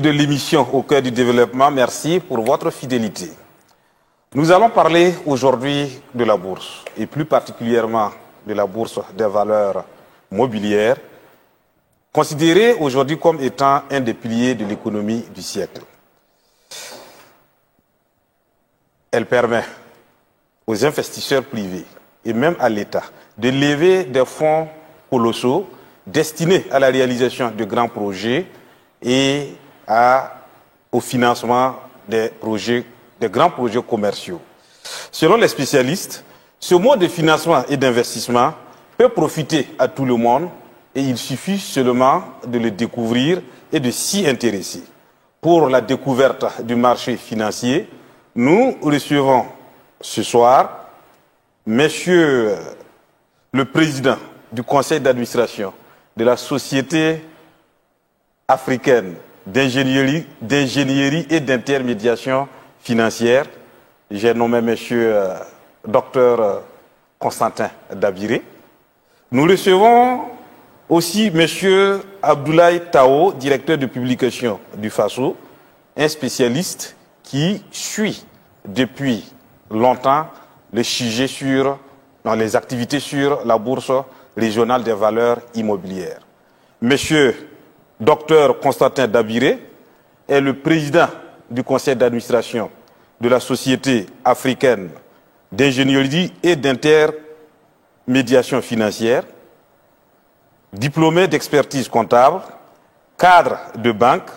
public de l'émission Au cœur du développement, merci pour votre fidélité. Nous allons parler aujourd'hui de la bourse, et plus particulièrement de la bourse des valeurs mobilières, considérée aujourd'hui comme étant un des piliers de l'économie du siècle. Elle permet aux investisseurs privés et même à l'État de lever des fonds colossaux destinés à la réalisation de grands projets et au financement des grands projets commerciaux. Selon les spécialistes, ce mode de financement et d'investissement peut profiter à tout le monde et il suffit seulement de le découvrir et de s'y intéresser. Pour la découverte du marché financier, nous recevons ce soir Monsieur le Président du Conseil d'administration de la Société africaine d'ingénierie et d'intermédiation financière. J'ai nommé Monsieur Dr Constantin Dabiré. Nous recevons aussi Monsieur Abdoulaye Tao, directeur de publication du FASO, un spécialiste qui suit depuis longtemps le sujet dans les activités sur la bourse régionale des valeurs immobilières. Monsieur Dr Constantin Dabiré est le président du conseil d'administration de la Société africaine d'ingénierie et d'intermédiation financière, diplômé d'expertise comptable, cadre de banque.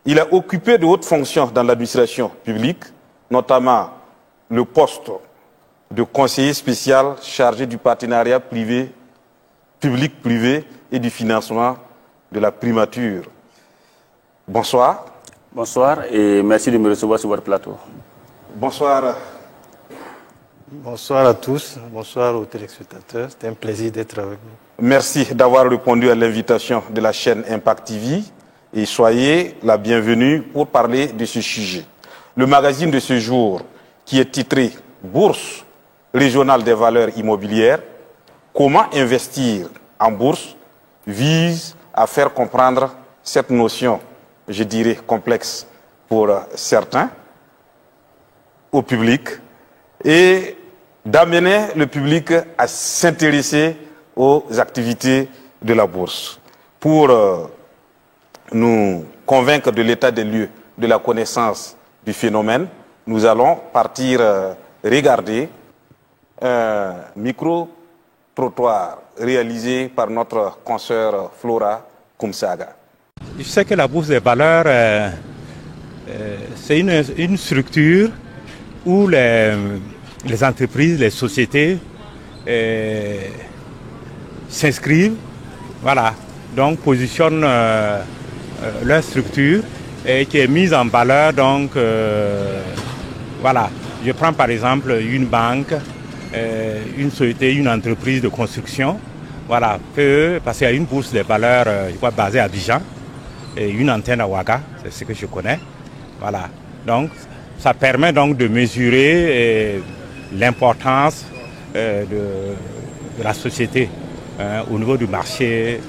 Il a occupé de hautes fonctions dans l'administration publique, notamment le poste de conseiller spécial chargé du partenariat public-privé et du financement de la primature. Bonsoir. Bonsoir et merci de me recevoir sur votre plateau. Bonsoir. Bonsoir à tous, bonsoir aux téléspectateurs, c'est un plaisir d'être avec vous. Merci d'avoir répondu à l'invitation de la chaîne Impact TV et soyez la bienvenue pour parler de ce sujet. Le magazine de ce jour, qui est titré Bourse régionale des valeurs immobilières, comment investir en bourse, vise à faire comprendre cette notion, je dirais complexe pour certains, au public et d'amener le public à s'intéresser aux activités de la bourse. Pour nous convaincre de l'état des lieux, de la connaissance du phénomène, nous allons partir regarder un micro-trottoir réalisé par notre consoeur Flora Kumsaga. Je sais que la bourse des valeurs, c'est une structure où les entreprises, les sociétés s'inscrivent, voilà, donc positionnent leur structure et qui est mise en valeur, donc voilà. Je prends par exemple une banque, une société, une entreprise de construction, voilà, parce qu'il y a une bourse des valeurs, je crois, basée à Abidjan, et une antenne à Ouaga, c'est ce que je connais, voilà. Donc, ça permet donc de mesurer l'importance de la société au niveau du marché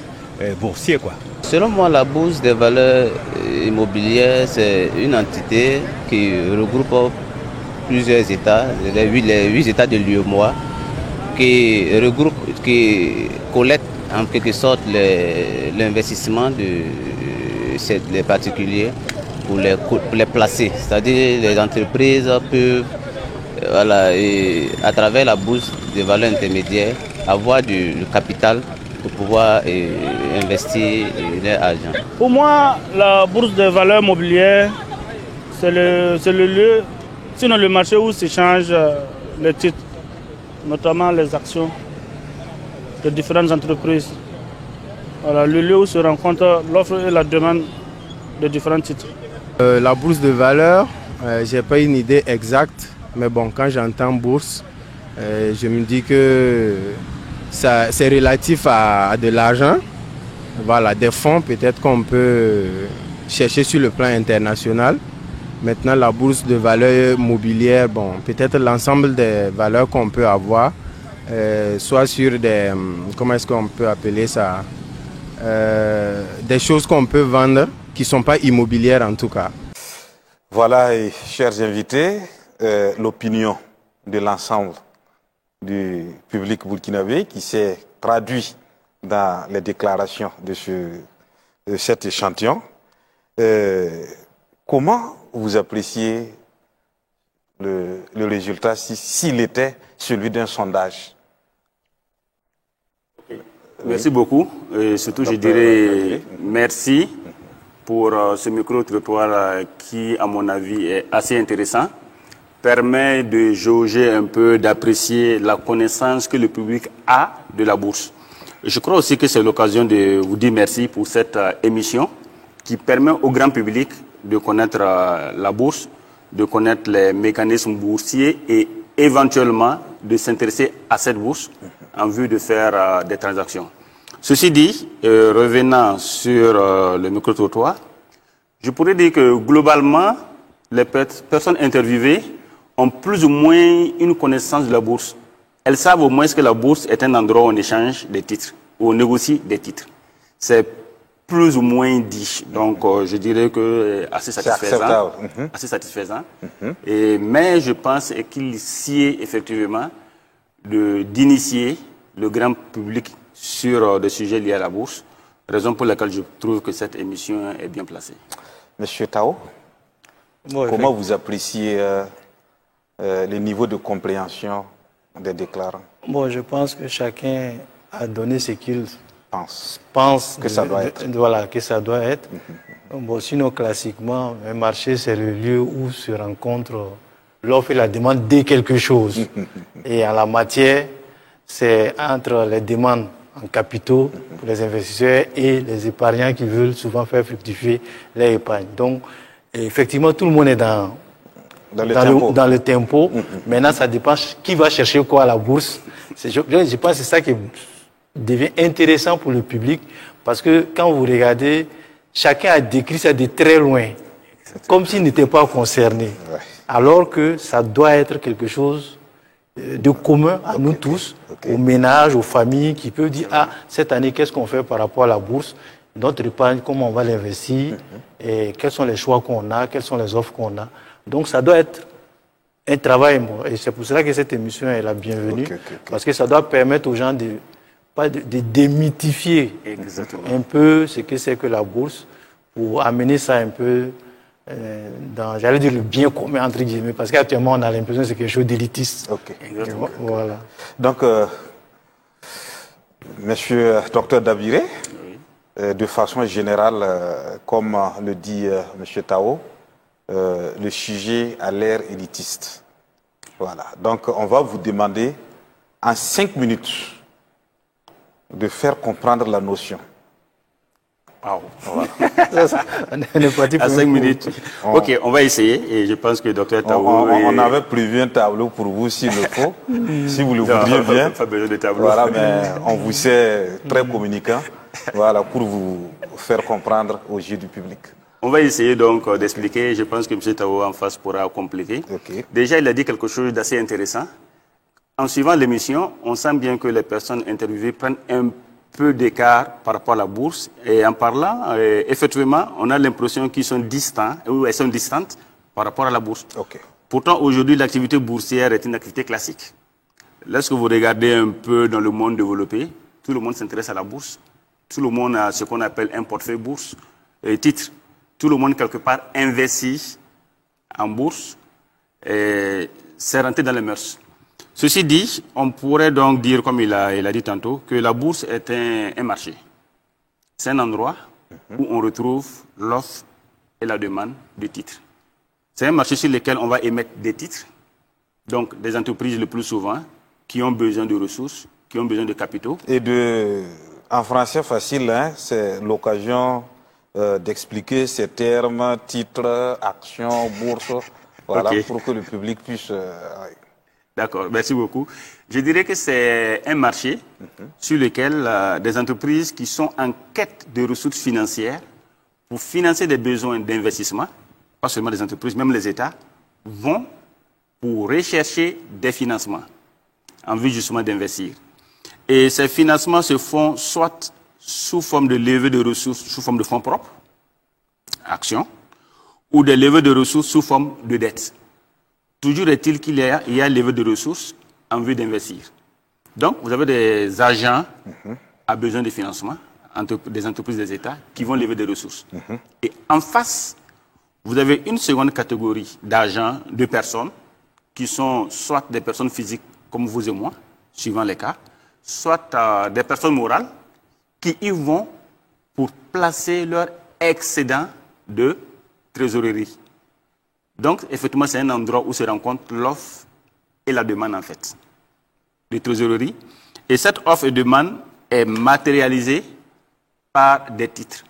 boursier, quoi. Selon moi, la bourse des valeurs immobilières, c'est une entité qui regroupe plusieurs États, les 8 États de l'UEMOA, qui collectent en quelque sorte l'investissement des particuliers pour les placer. C'est-à-dire les entreprises peuvent, voilà, à travers la bourse des valeurs intermédiaires, avoir du capital pour pouvoir investir leur argent. Pour moi, la bourse des valeurs mobilières, c'est le lieu, sinon le marché où s'échangent les titres, notamment les actions de différentes entreprises. Voilà, le lieu où se rencontrent l'offre et la demande de différents titres. La bourse de valeur, je n'ai pas une idée exacte, mais bon, quand j'entends bourse, je me dis que c'est relatif à de l'argent, voilà, des fonds peut-être qu'on peut chercher sur le plan international. Maintenant, la bourse de valeurs mobilières, bon, peut-être l'ensemble des valeurs qu'on peut avoir, soit sur des, comment est-ce qu'on peut appeler ça, des choses qu'on peut vendre qui ne sont pas immobilières en tout cas. Voilà, et chers invités, l'opinion de l'ensemble du public burkinabé qui s'est traduit dans les déclarations de cet échantillon. Comment vous appréciez le résultat s'il était celui d'un sondage? Merci beaucoup. Et surtout, je dirais merci pour ce micro-trottoir qui, à mon avis, est assez intéressant. Permet de jauger un peu, d'apprécier la connaissance que le public a de la bourse. Je crois aussi que c'est l'occasion de vous dire merci pour cette émission qui permet au grand public de connaître la bourse, de connaître les mécanismes boursiers et éventuellement de s'intéresser à cette bourse en vue de faire des transactions. Ceci dit, revenant sur le micro-trottoir, je pourrais dire que globalement, les personnes interviewées ont plus ou moins une connaissance de la bourse. Elles savent au moins que la bourse est un endroit où on échange des titres, où on négocie des titres. C'est plus ou moins dit. Donc, je dirais que assez satisfaisant. Assez satisfaisant. Mais je pense qu'il s'y est effectivement d'initier le grand public sur des sujets liés à la bourse, raison pour laquelle je trouve que cette émission est bien placée. Monsieur Tao, comment vous appréciez le niveau de compréhension des déclarants? Bon, je pense que chacun a donné ce qu'il pense que ça doit être. Voilà, que ça doit être. Bon, sinon, classiquement, un marché, c'est le lieu où se rencontrent l'offre et la demande de quelque chose. Et en la matière, c'est entre les demandes en capitaux pour les investisseurs et les épargnants qui veulent souvent faire fructifier leur épargne. Donc, effectivement, tout le monde est dans le tempo. Maintenant, ça dépend qui va chercher quoi à la bourse. Je pense que c'est ça qui devient intéressant pour le public, parce que quand vous regardez, chacun a décrit ça de très loin, comme s'il n'était pas concerné. Alors que ça doit être quelque chose de commun à nous tous, aux ménages, aux familles, qui peuvent dire, ah, cette année, qu'est-ce qu'on fait par rapport à la bourse? Notre épargne, comment on va l'investir? Et quels sont les choix qu'on a? Quelles sont les offres qu'on a? Donc, ça doit être un travail. Et c'est pour cela que cette émission est la bienvenue. Parce que ça doit permettre aux gens de démythifier un peu ce que c'est que la bourse, pour amener ça un peu dans, j'allais dire, le bien commun, entre guillemets, parce qu'actuellement, on a l'impression que c'est quelque chose d'élitiste. Voilà. Donc, monsieur Dr Dabiré, de façon générale, comme le dit monsieur Tao, le sujet a l'air élitiste. Voilà. Donc, on va vous demander en 5 minutes de faire comprendre la notion. Voilà. On est parti pour 5 minutes. Ok, on va essayer. Et je pense que Dr Tao... On avait prévu un tableau pour vous s'il le faut. Si vous le voudriez bien. Pas besoin de tableau. Voilà, mais on vous sait très communicant. Voilà, pour vous faire comprendre aux yeux du public. On va essayer donc d'expliquer. Je pense que M. Tao en face pourra compléter. Déjà, il a dit quelque chose d'assez intéressant. En suivant l'émission, on sent bien que les personnes interviewées prennent un peu d'écart par rapport à la bourse. Et en parlant, effectivement, on a l'impression qu'ils sont distants, ou elles sont distantes par rapport à la bourse. Pourtant, aujourd'hui, l'activité boursière est une activité classique. Lorsque vous regardez un peu dans le monde développé, tout le monde s'intéresse à la bourse. Tout le monde a ce qu'on appelle un portefeuille bourse, titre. Tout le monde, quelque part, investit en bourse. C'est rentré dans les mœurs. Ceci dit, on pourrait donc dire, comme il a dit tantôt, que la bourse est un marché. C'est un endroit où on retrouve l'offre et la demande de titres. C'est un marché sur lequel on va émettre des titres, donc des entreprises le plus souvent, qui ont besoin de ressources, qui ont besoin de capitaux. Et en français facile, hein, c'est l'occasion d'expliquer ces termes, titres, actions, bourse, voilà, pour que le public puisse... D'accord, merci beaucoup. Je dirais que c'est un marché sur lequel des entreprises qui sont en quête de ressources financières pour financer des besoins d'investissement, pas seulement des entreprises, même les États, vont pour rechercher des financements en vue justement d'investir. Et ces financements se font soit sous forme de levée de ressources, sous forme de fonds propres, actions, ou des levées de ressources sous forme de dette. Toujours est-il qu'il y a levée de ressources en vue d'investir. Donc, vous avez des agents à besoin de financement, des entreprises des États, qui vont lever des ressources. Et en face, vous avez une seconde catégorie d'agents, de personnes, qui sont soit des personnes physiques comme vous et moi, suivant les cas, soit des personnes morales qui y vont pour placer leur excédent de trésorerie. Donc, effectivement, c'est un endroit où se rencontrent l'offre et la demande, en fait, de trésorerie. Et cette offre et demande est matérialisée par des titres.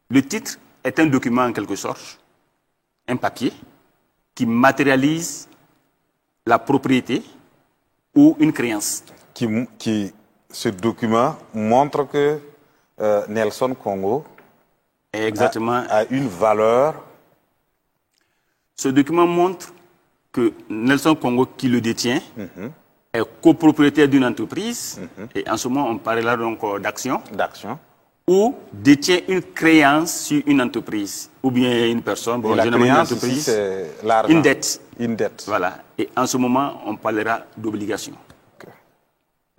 Le titre est un document, en quelque sorte, un papier, qui matérialise la propriété ou une créance. Ce document montre que Nelson Congo a une valeur. Ce document montre que Nelson Congo, qui le détient, est copropriétaire d'une entreprise, et en ce moment on parle là donc d'action, ou détient une créance sur une entreprise, ou bien une personne, bon, généralement une entreprise, ici, une dette. Une dette. Voilà. Et en ce moment, on parlera d'obligation.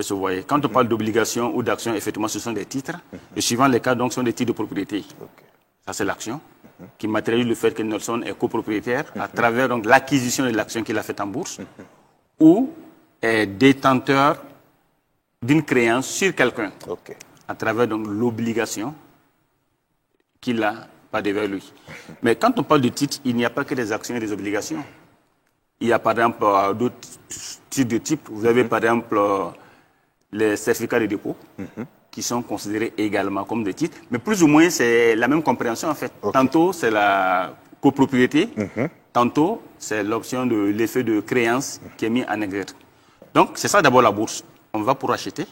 Vous voyez, quand on parle d'obligation ou d'action, effectivement, ce sont des titres. Et suivant les cas, donc, ce sont des titres de propriété. Ça, c'est l'action qui matérialise le fait que Nelson est copropriétaire à travers l'acquisition de l'action qu'il a faite en bourse ou est détenteur d'une créance sur quelqu'un à travers l'obligation qu'il a pas devant lui. Mais quand on parle de titres, il n'y a pas que des actions et des obligations. Il y a par exemple d'autres types de types. Vous avez par exemple les certificats de dépôt qui sont considérés également comme des titres. Mais plus ou moins, c'est la même compréhension en fait. Tantôt, c'est la copropriété. Tantôt, c'est l'option de l'effet de créance qui est mis en exergue. Donc, c'est ça d'abord la bourse. On va pour acheter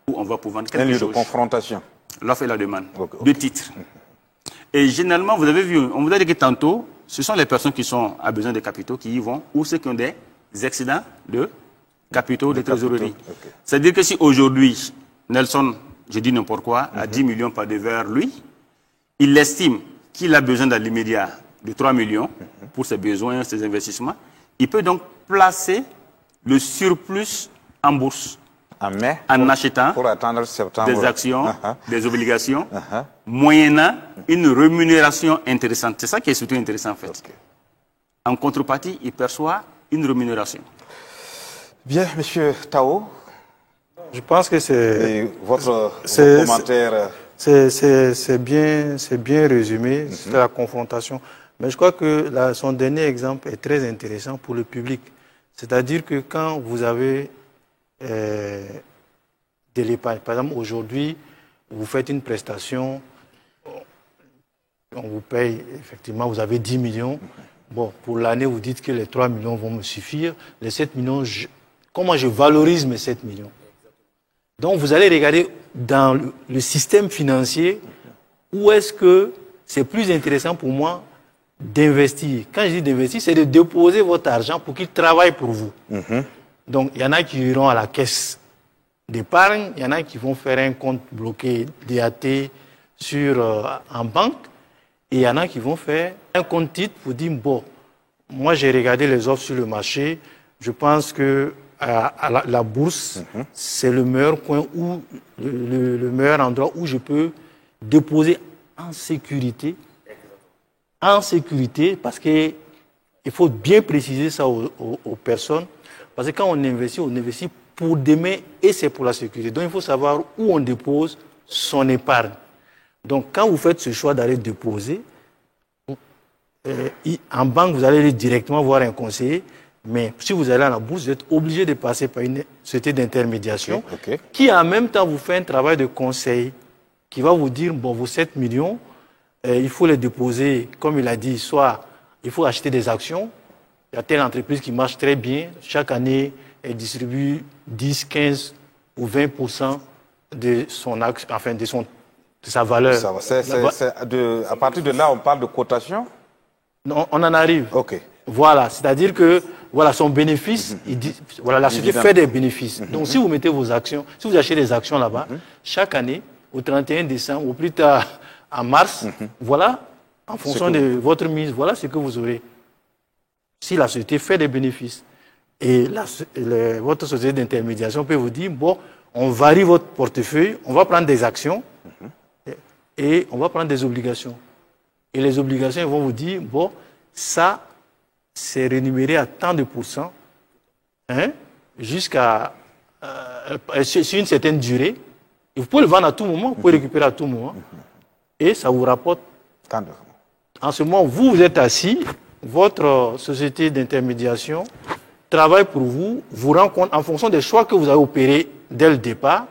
ou on va pour vendre quelque chose. Un lieu de confrontation. L'offre et la demande. De titres. Et généralement, vous avez vu, on vous a dit que tantôt, ce sont les personnes qui sont à besoin de capitaux qui y vont ou ceux qui ont des excédents de capitaux de trésorerie. C'est-à-dire que si aujourd'hui, Nelson, je dis n'importe quoi, a 10 millions par devers lui, il estime qu'il a besoin dans l'immédiat de 3 millions pour ses besoins, ses investissements, il peut donc placer le surplus en bourse. En achetant des actions, des obligations, moyennant une rémunération intéressante. C'est ça qui est surtout intéressant en fait. En contrepartie, il perçoit une rémunération. Bien, Monsieur Tao. Je pense que c'est votre commentaire. C'est bien résumé, c'est la confrontation. Mais je crois que son dernier exemple est très intéressant pour le public. C'est-à-dire que quand vous avez de l'épargne, par exemple aujourd'hui, vous faites une prestation, on vous paye, effectivement, vous avez 10 millions. Bon, pour l'année, vous dites que les 3 millions vont me suffire. Les 7 millions, comment je valorise mes 7 millions? Donc, vous allez regarder dans le système financier où est-ce que c'est plus intéressant pour moi d'investir. Quand je dis d'investir, c'est de déposer votre argent pour qu'il travaille pour vous. Donc, il y en a qui iront à la caisse d'épargne, il y en a qui vont faire un compte bloqué DAT en banque, et il y en a qui vont faire un compte titre pour dire, bon, moi j'ai regardé les offres sur le marché, je pense que la bourse, c'est le meilleur coin où, le meilleur endroit où je peux déposer en sécurité, parce qu'il faut bien préciser ça aux personnes, parce que quand on investit pour demain et c'est pour la sécurité. Donc il faut savoir où on dépose son épargne. Donc quand vous faites ce choix d'aller déposer, en banque, vous allez aller directement voir un conseiller, mais si vous allez à la bourse, vous êtes obligé de passer par une société d'intermédiation qui en même temps vous fait un travail de conseil qui va vous dire, bon, vos 7 millions, il faut les déposer, comme il a dit, soit il faut acheter des actions. Il y a telle entreprise qui marche très bien. Chaque année, elle distribue 10, 15 ou 20% de son action, enfin de sa valeur. À partir de là, on parle de cotation? Non, on en arrive. Voilà, c'est-à-dire que voilà, son bénéfice, la société fait des bénéfices. Donc si vous mettez vos actions, si vous achetez des actions là-bas, chaque année, au 31 décembre, ou plus tard en mars, voilà, En fonction de votre mise, voilà ce que vous aurez. Si la société fait des bénéfices et votre société d'intermédiation peut vous dire, bon, on varie votre portefeuille, on va prendre des actions et on va prendre des obligations. Et les obligations, ils vont vous dire, bon, ça, c'est rémunéré à tant de pourcents, hein, jusqu'à sur une certaine durée. Et vous pouvez le vendre à tout moment, vous pouvez récupérer à tout moment. Et ça vous rapporte. En ce moment, vous êtes assis, votre société d'intermédiation travaille pour vous, vous rend compte en fonction des choix que vous avez opérés dès le départ,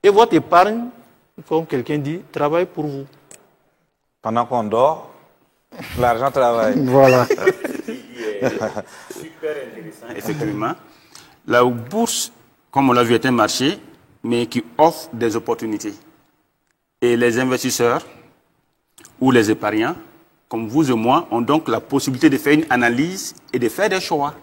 et votre épargne, comme quelqu'un dit, travaille pour vous. Pendant qu'on dort, l'argent travaille. Voilà. Super intéressant, effectivement. La bourse, comme on l'a vu, est un marché, mais qui offre des opportunités. Et les investisseurs ou les épargnants, comme vous et moi, ont donc la possibilité de faire une analyse et de faire des choix.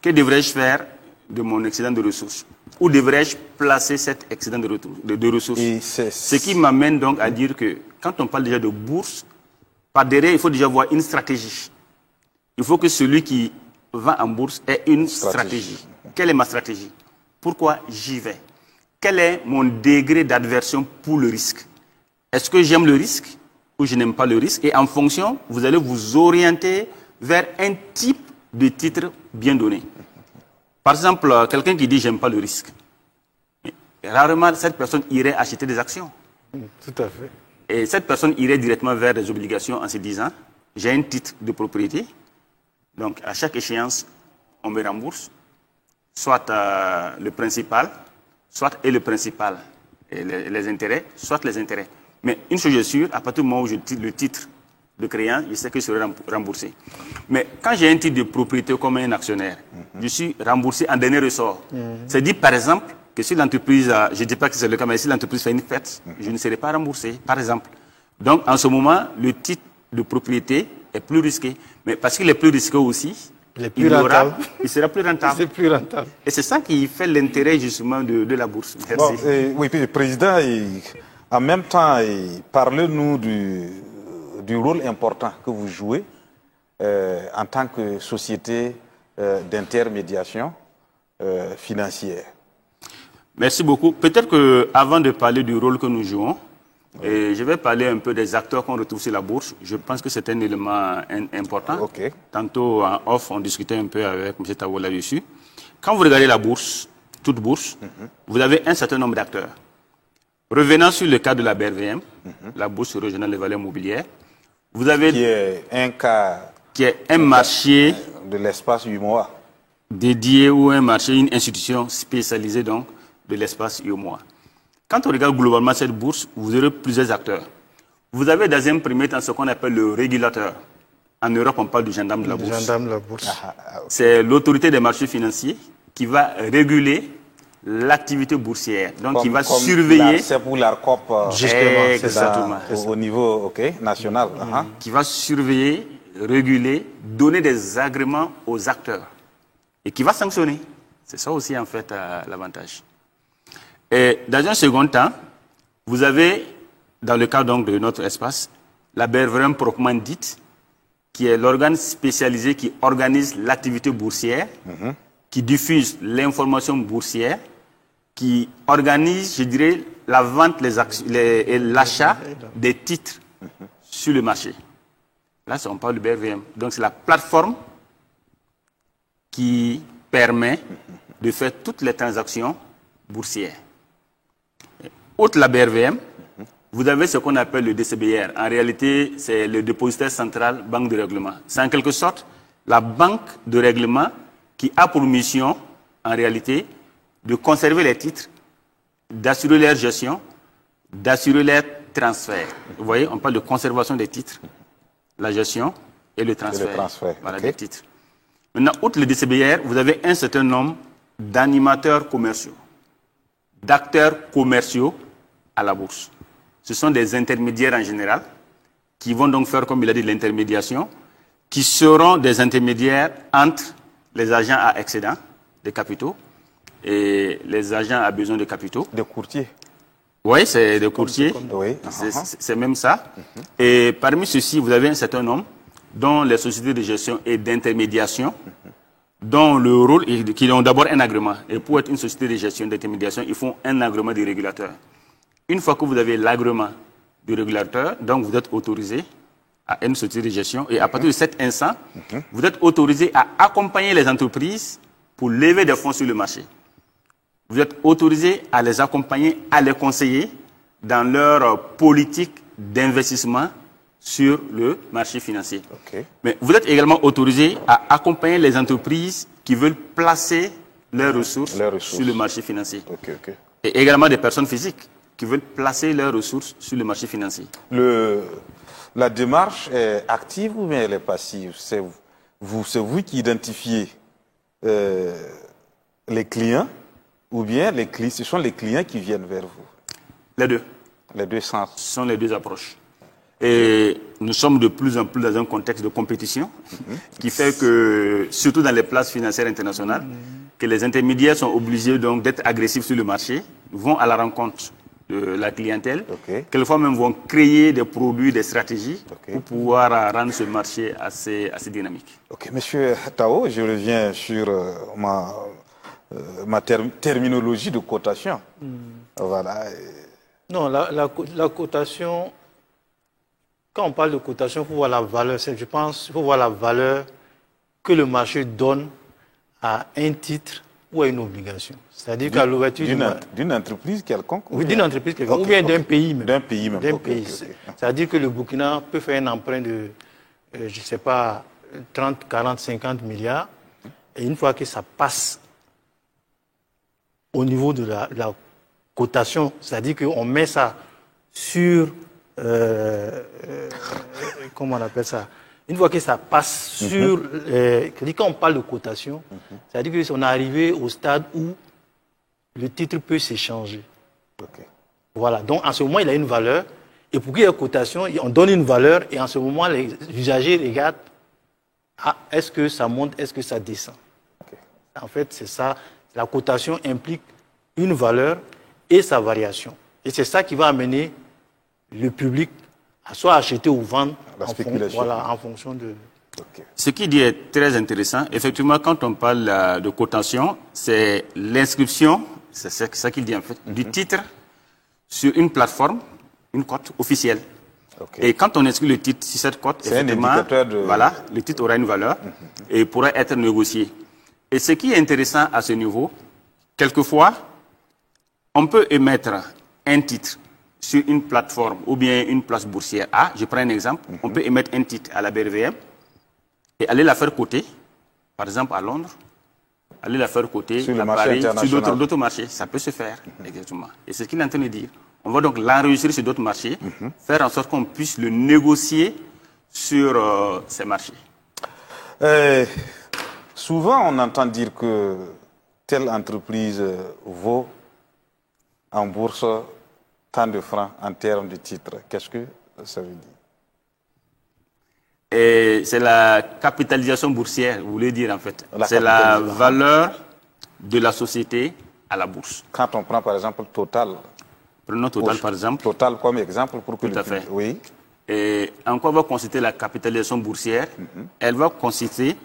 Que devrais-je faire de mon excédent de ressources? Où devrais-je placer cet excédent de ressources? Ce qui m'amène donc à dire que quand on parle déjà de bourse, par derrière, il faut déjà avoir une stratégie. Il faut que celui qui va en bourse ait une stratégie. Quelle est ma stratégie? Pourquoi j'y vais? Quel est mon degré d'aversion pour le risque? Est-ce que j'aime le risque ou je n'aime pas le risque? Et en fonction, vous allez vous orienter vers un type de titre bien donné. Par exemple, quelqu'un qui dit « j'aime pas le risque ». Rarement, cette personne irait acheter des actions. Tout à fait. Et cette personne irait directement vers des obligations en se disant « j'ai un titre de propriété, donc à chaque échéance, on me rembourse, soit le principal, soit et le principal, et les intérêts, soit les intérêts. Mais une chose est sûre, à partir du moment où je titre le titre de créance, je sais que je serai remboursé. Mais quand j'ai un titre de propriété comme un actionnaire, je suis remboursé en dernier ressort. C'est dit par exemple que si l'entreprise, je ne dis pas que c'est le cas, mais si l'entreprise fait une fête, je ne serai pas remboursé, par exemple. Donc en ce moment, le titre de propriété est plus risqué. Mais parce qu'il est plus risqué aussi, il sera plus rentable. C'est plus rentable. Et c'est ça qui fait l'intérêt justement de la bourse. Merci. Bon, oui, puis, Président, en même temps, parlez-nous du rôle important que vous jouez en tant que société d'intermédiation financière. Merci beaucoup. Peut-être qu'avant de parler du rôle que nous jouons, je vais parler un peu des acteurs qu'on retrouve sur la bourse. Je pense que c'est un élément important. Tantôt en off, on discutait un peu avec M. Tawo là-dessus. Quand vous regardez la bourse, toute bourse, vous avez un certain nombre d'acteurs. Revenant sur le cas de la BRVM, la Bourse régionale des valeurs mobilières, vous avez qui est un marché de l'espace UMOA dédié ou un marché, une institution spécialisée donc de l'espace UMOA. Quand on regarde globalement cette bourse, vous aurez plusieurs acteurs. Vous avez dans un premier temps ce qu'on appelle le régulateur. En Europe, on parle du gendarme de la bourse. Gendarme de la bourse. C'est l'autorité des marchés financiers qui va réguler l'activité boursière. Donc, il va surveiller. C'est pour l'ARCOP, justement, au niveau national. Qui va surveiller, réguler, donner des agréments aux acteurs. Et qui va sanctionner. C'est ça aussi, en fait, l'avantage. Et dans un second temps, vous avez, dans le cas donc de notre espace, la BRVM proprement dite, qui est l'organe spécialisé qui organise l'activité boursière, qui diffuse l'information boursière, qui organise, je dirais, la vente et l'achat des titres sur le marché. Là, on parle du BRVM. Donc, c'est la plateforme qui permet de faire toutes les transactions boursières. Outre la BRVM, vous avez ce qu'on appelle le DCBR. En réalité, c'est le dépositaire central banque de règlement. C'est en quelque sorte la banque de règlement qui a pour mission, en réalité, de conserver les titres, d'assurer leur gestion, d'assurer leur transfert. Vous voyez, on parle de conservation des titres, la gestion et le transfert, voilà, des titres. Maintenant, outre le DCBR, vous avez un certain nombre d'animateurs commerciaux, d'acteurs commerciaux à la bourse. Ce sont des intermédiaires en général qui vont donc faire, comme il a dit, l'intermédiation, qui seront des intermédiaires entre les agents à excédent de capitaux et les agents à besoin de capitaux. Des courtiers. Oui, c'est des courtiers. Oui. C'est même ça. Et parmi ceux-ci, vous avez un certain nombre dont les sociétés de gestion et d'intermédiation, dont le rôle est qu'ils ont d'abord un agrément. Et pour être une société de gestion d'intermédiation, ils font un agrément du régulateur. Une fois que vous avez l'agrément du régulateur, donc vous êtes autorisé à une société de gestion. Et à partir de cet instant, vous êtes autorisé à accompagner les entreprises pour lever des fonds sur le marché. Vous êtes autorisé à les accompagner, à les conseiller dans leur politique d'investissement sur le marché financier. Okay. Mais vous êtes également autorisé à accompagner les entreprises qui veulent placer leurs ressources sur le marché financier. Okay. Et également des personnes physiques qui veulent placer leurs ressources sur le marché financier. La démarche est active ou bien elle est passive? C'est vous qui identifiez les clients ou bien ce sont les clients qui viennent vers vous? Les deux. Les deux sens. Ce sont les deux approches. Et nous sommes de plus en plus dans un contexte de compétition qui fait que, surtout dans les places financières internationales, que les intermédiaires sont obligés donc d'être agressifs sur le marché, vont à la rencontre de la clientèle, quelquefois même vont créer des produits, des stratégies pour pouvoir rendre ce marché assez dynamique. Ok, Monsieur Tao, je reviens sur ma terminologie de cotation. Voilà. Non, la cotation, quand on parle de cotation, il faut voir la valeur. Je pense qu'il faut voir la valeur que le marché donne à un titre ou à une obligation. C'est-à-dire qu'à l'ouverture d'une entreprise quelconque. Oui, d'une entreprise quelconque, ou bien d'un pays même. D'un pays même. C'est-à-dire que le Burkina peut faire un emprunt de, je ne sais pas, 30, 40, 50 milliards. Et une fois que ça passe au niveau de la cotation, c'est-à-dire qu'on met ça sur, comment on appelle ça, une fois que ça passe sur, quand on parle de cotation, c'est-à-dire qu'on est arrivé au stade où le titre peut s'échanger. Voilà, donc en ce moment, il a une valeur, et pour qu'il y ait cotation, on donne une valeur, et en ce moment, les usagers regardent, est-ce que ça monte, est-ce que ça descend? En fait, c'est ça, la cotation implique une valeur et sa variation. Et c'est ça qui va amener le public à soit acheter ou vendre en fonction de... Ce qui dit est très intéressant. Effectivement, quand on parle de cotation, c'est l'inscription, c'est ça qu'il dit en fait, du titre sur une plateforme, une cote officielle. Et quand on inscrit le titre sur cette cote, effectivement, voilà, le titre aura une valeur et pourra être négocié. Et ce qui est intéressant à ce niveau, quelquefois, on peut émettre un titre sur une plateforme ou bien une place boursière A. Je prends un exemple. On peut émettre un titre à la BRVM et aller la faire coter, par exemple à Londres, aller la faire coter sur à Paris, sur d'autres marchés. Ça peut se faire, exactement. Et c'est ce qu'il est en train de dire. On va donc l'enregistrer sur d'autres marchés, faire en sorte qu'on puisse le négocier sur ces marchés. Souvent, on entend dire que telle entreprise vaut en bourse tant de francs en termes de titres. Qu'est-ce que ça veut dire? C'est la capitalisation boursière, vous voulez dire en fait. C'est la valeur de la société à la bourse. Quand on prend par exemple Total. Prenons Total par exemple. Total comme exemple pour que tout à fait. Oui. Et en quoi va consister la capitalisation boursière? Elle va consister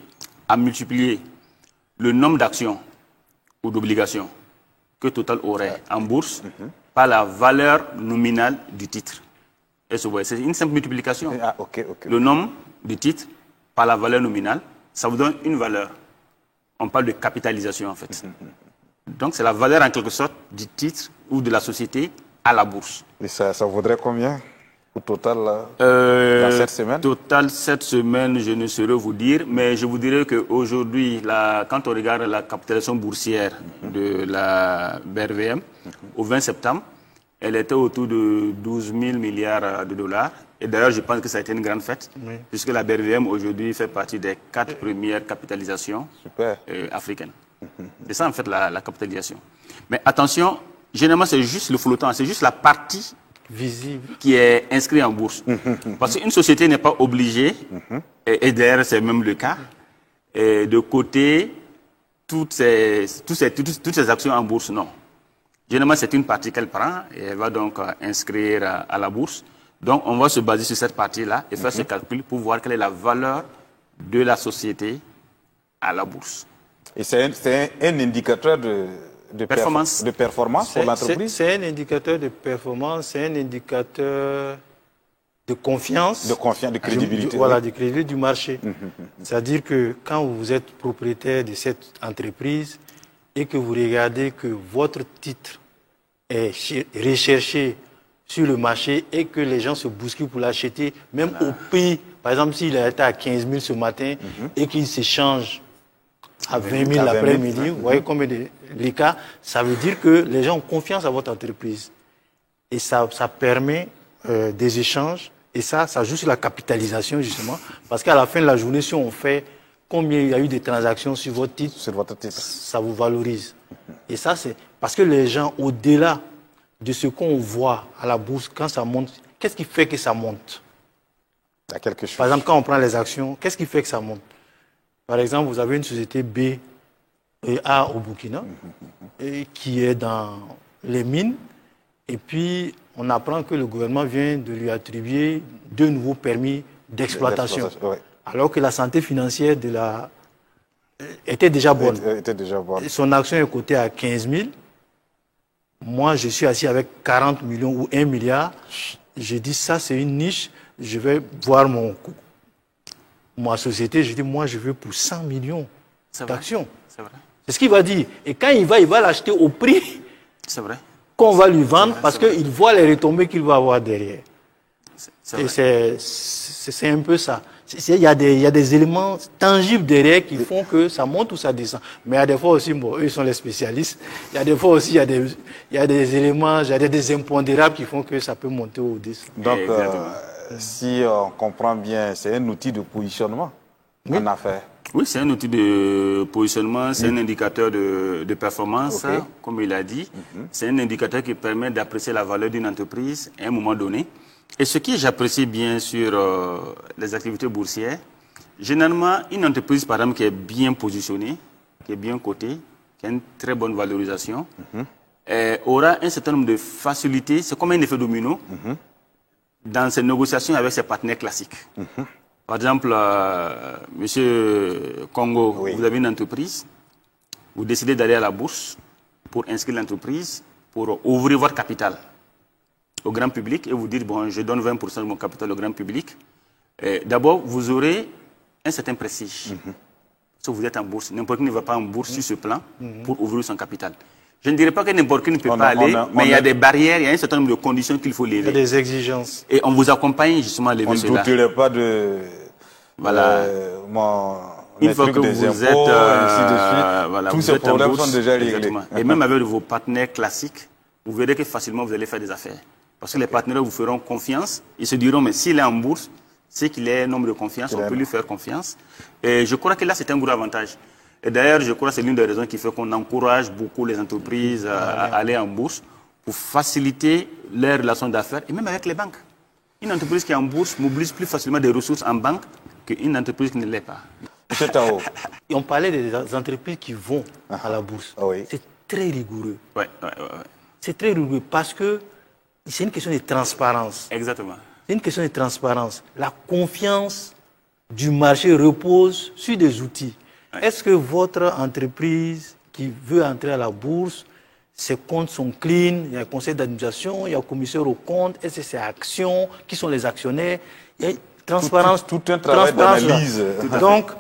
à multiplier le nombre d'actions ou d'obligations que Total aurait en bourse par la valeur nominale du titre. C'est une simple multiplication. Le nombre du titre par la valeur nominale, ça vous donne une valeur. On parle de capitalisation en fait. Donc c'est la valeur en quelque sorte du titre ou de la société à la bourse. Et ça vaudrait combien au total dans cette semaine? Total cette semaine, je ne saurais vous dire, mais je vous dirais qu'aujourd'hui, quand on regarde la capitalisation boursière de la BRVM, au 20 septembre, elle était autour de 12 000 milliards de dollars. Et d'ailleurs, je pense que ça a été une grande fête, puisque la BRVM aujourd'hui fait partie des 4 premières capitalisations africaines. C'est ça en fait la capitalisation. Mais attention, généralement c'est juste le flottant, c'est juste la partie visible qui est inscrite en bourse. Parce qu'une société n'est pas obligée, et d'ailleurs c'est même le cas, de coter toutes ces actions en bourse, non. Généralement, c'est une partie qu'elle prend et elle va donc inscrire à la bourse. Donc, on va se baser sur cette partie-là et faire ce calcul pour voir quelle est la valeur de la société à la bourse. Et c'est un indicateur de performance pour l'entreprise? C'est un indicateur de performance, c'est un indicateur de confiance. De crédibilité. Voilà, de crédibilité du marché. C'est-à-dire que quand vous êtes propriétaire de cette entreprise et que vous regardez que votre titre est recherché sur le marché et que les gens se bousculent pour l'acheter, même au prix, par exemple, s'il a été à 15 000 ce matin et qu'il s'échange à 20 000 l'après-midi, vous voyez combien les cas, ça veut dire que les gens ont confiance à votre entreprise. Et ça permet des échanges, et ça joue sur la capitalisation, justement, parce qu'à la fin de la journée, si on fait combien il y a eu de transactions sur votre titre, ça vous valorise. Et ça, c'est parce que les gens, au-delà de ce qu'on voit à la bourse, quand ça monte, qu'est-ce qui fait que ça monte? Il y a quelque chose. Par exemple, quand on prend les actions, qu'est-ce qui fait que ça monte? Par exemple, vous avez une société B et A au Burkina, et qui est dans les mines, et puis on apprend que le gouvernement vient de lui attribuer 2 nouveaux permis d'exploitation. Ouais. Alors que la santé financière était déjà bonne. Son action est cotée à 15 000. Moi, je suis assis avec 40 millions ou 1 milliard. J'ai dit, ça, c'est une niche. Je vais voir ma société. Je dis, moi, je veux pour 100 millions d'actions. C'est vrai. C'est ce qu'il va dire. Et quand il va l'acheter au prix qu'on va lui vendre parce qu'il voit les retombées qu'il va avoir derrière. Et c'est un peu ça. Il y a des éléments tangibles derrière qui font que ça monte ou ça descend. Mais il y a des fois aussi, bon, eux sont les spécialistes, il y a des fois aussi, il y a des éléments, il y a des impondérables qui font que ça peut monter ou descendre. Donc, si on comprend bien, c'est un outil de positionnement en affaires. Oui, c'est un outil de positionnement, c'est un indicateur de performance, comme il a dit. C'est un indicateur qui permet d'apprécier la valeur d'une entreprise à un moment donné. Et ce que j'apprécie bien sur les activités boursières, généralement, une entreprise, par exemple, qui est bien positionnée, qui est bien cotée, qui a une très bonne valorisation, aura un certain nombre de facilités, c'est comme un effet domino, dans ses négociations avec ses partenaires classiques. Par exemple, Monsieur Congo, vous avez une entreprise, vous décidez d'aller à la bourse pour inscrire l'entreprise, pour ouvrir votre capital au grand public et vous dire, bon, je donne 20% de mon capital au grand public. D'abord, vous aurez un certain prestige. Si vous êtes en bourse, n'importe qui ne va pas en bourse sur ce plan pour ouvrir son capital. Je ne dirais pas que n'importe qui ne peut pas aller, mais il y a des barrières, il y a un certain nombre de conditions qu'il faut lever. Il y a des exigences. Et on vous accompagne justement à lever cela. On ne douterait pas de... Voilà. Une fois que vous êtes voilà, tous ces problèmes sont déjà réglés. Et même avec vos partenaires classiques, vous verrez que facilement vous allez faire des affaires. Parce que les partenaires vous feront confiance. Ils se diront, mais s'il est en bourse, c'est qu'il est un homme de confiance, on peut lui faire confiance. Et je crois que là, c'est un gros avantage. Et d'ailleurs, je crois que c'est l'une des raisons qui fait qu'on encourage beaucoup les entreprises à aller en bourse pour faciliter leurs relations d'affaires et même avec les banques. Une entreprise qui est en bourse mobilise plus facilement des ressources en banque qu'une entreprise qui ne l'est pas. Et on parlait des entreprises qui vont à la bourse. C'est très rigoureux. C'est très rigoureux parce que c'est une question de transparence. Exactement. C'est une question de transparence. La confiance du marché repose sur des outils. Est-ce que votre entreprise qui veut entrer à la bourse, ses comptes sont clean, il y a un conseil d'administration, il y a un commissaire aux comptes, est-ce que c'est actions, qui sont les actionnaires? Il y a transparence. Tout un travail d'analyse. Donc,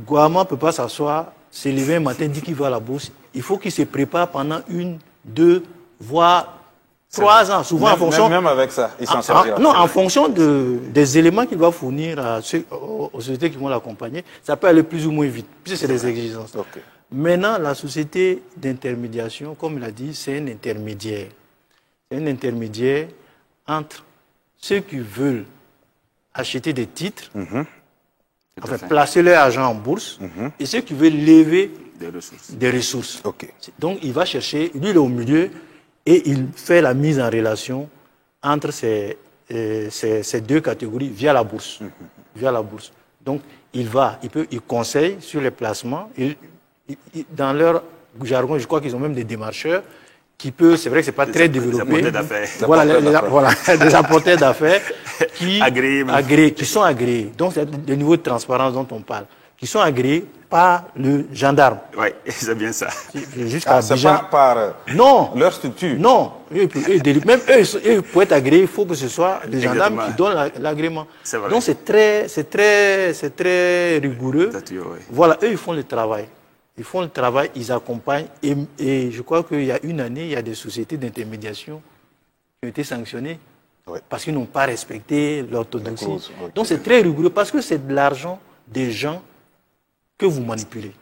Guama ne peut pas s'asseoir, se lever un matin, dire qu'il va à la bourse. Il faut qu'il se prépare pendant 1, 2, voire 3 ans, souvent en fonction... Même avec ça, il s'en sortira. Non, en fonction des éléments qu'il va fournir aux sociétés qui vont l'accompagner, ça peut aller plus ou moins vite, puisque c'est des exigences. Maintenant, la société d'intermédiation, comme il a dit, c'est un intermédiaire. C'est un intermédiaire entre ceux qui veulent acheter des titres, enfin, placer leur argent en bourse, et ceux qui veulent lever des ressources. Donc, il va chercher, lui, il est au milieu, et il fait la mise en relation entre ces 2 catégories via la bourse. Via la bourse. Donc, il conseille sur les placements. Dans leur jargon, je crois qu'ils ont même des démarcheurs. qui peut, c'est vrai que c'est pas très développé. Voilà, des apporteurs d'affaires qui agréés, qui sont agréés. Donc c'est le niveau de transparence dont on parle, qui sont agréés par le gendarme. Oui, c'est bien ça. C'est pas par leur structure. Non, même eux, pour être agréés, il faut que ce soit les gendarmes qui donnent l'agrément. Donc c'est très rigoureux. Voilà, eux ils font le travail. Ils font le travail, ils accompagnent. Et je crois qu'il y a une année, il y a des sociétés d'intermédiation qui ont été sanctionnées parce qu'ils n'ont pas respecté l'orthodoxie. Donc c'est très rigoureux parce que c'est de l'argent des gens que vous manipulez.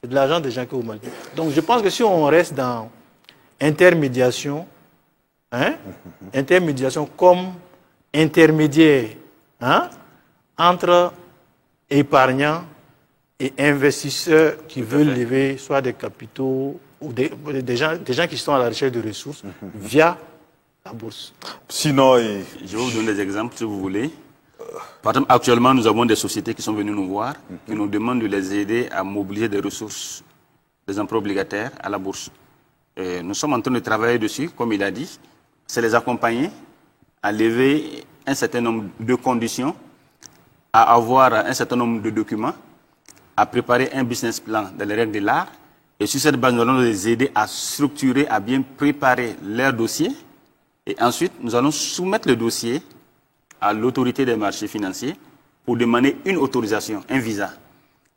C'est de l'argent des gens que vous manipulez. Donc je pense que si on reste dans intermédiation, intermédiation comme intermédiaire entre épargnants et investisseurs qui veulent lever soit des capitaux ou des gens qui sont à la recherche de ressources via la bourse. Sinon, je vais vous donner des exemples si vous voulez. Par exemple, actuellement, nous avons des sociétés qui sont venues nous voir, qui nous demandent de les aider à mobiliser des ressources, des emprunts obligataires à la bourse. Et nous sommes en train de travailler dessus, comme il a dit, c'est les accompagner à lever un certain nombre de conditions, à avoir un certain nombre de documents, à préparer un business plan dans les règles de l'art. Et sur cette base, nous allons les aider à structurer, à bien préparer leur dossier. Et ensuite, nous allons soumettre le dossier à l'autorité des marchés financiers pour demander une autorisation, un visa.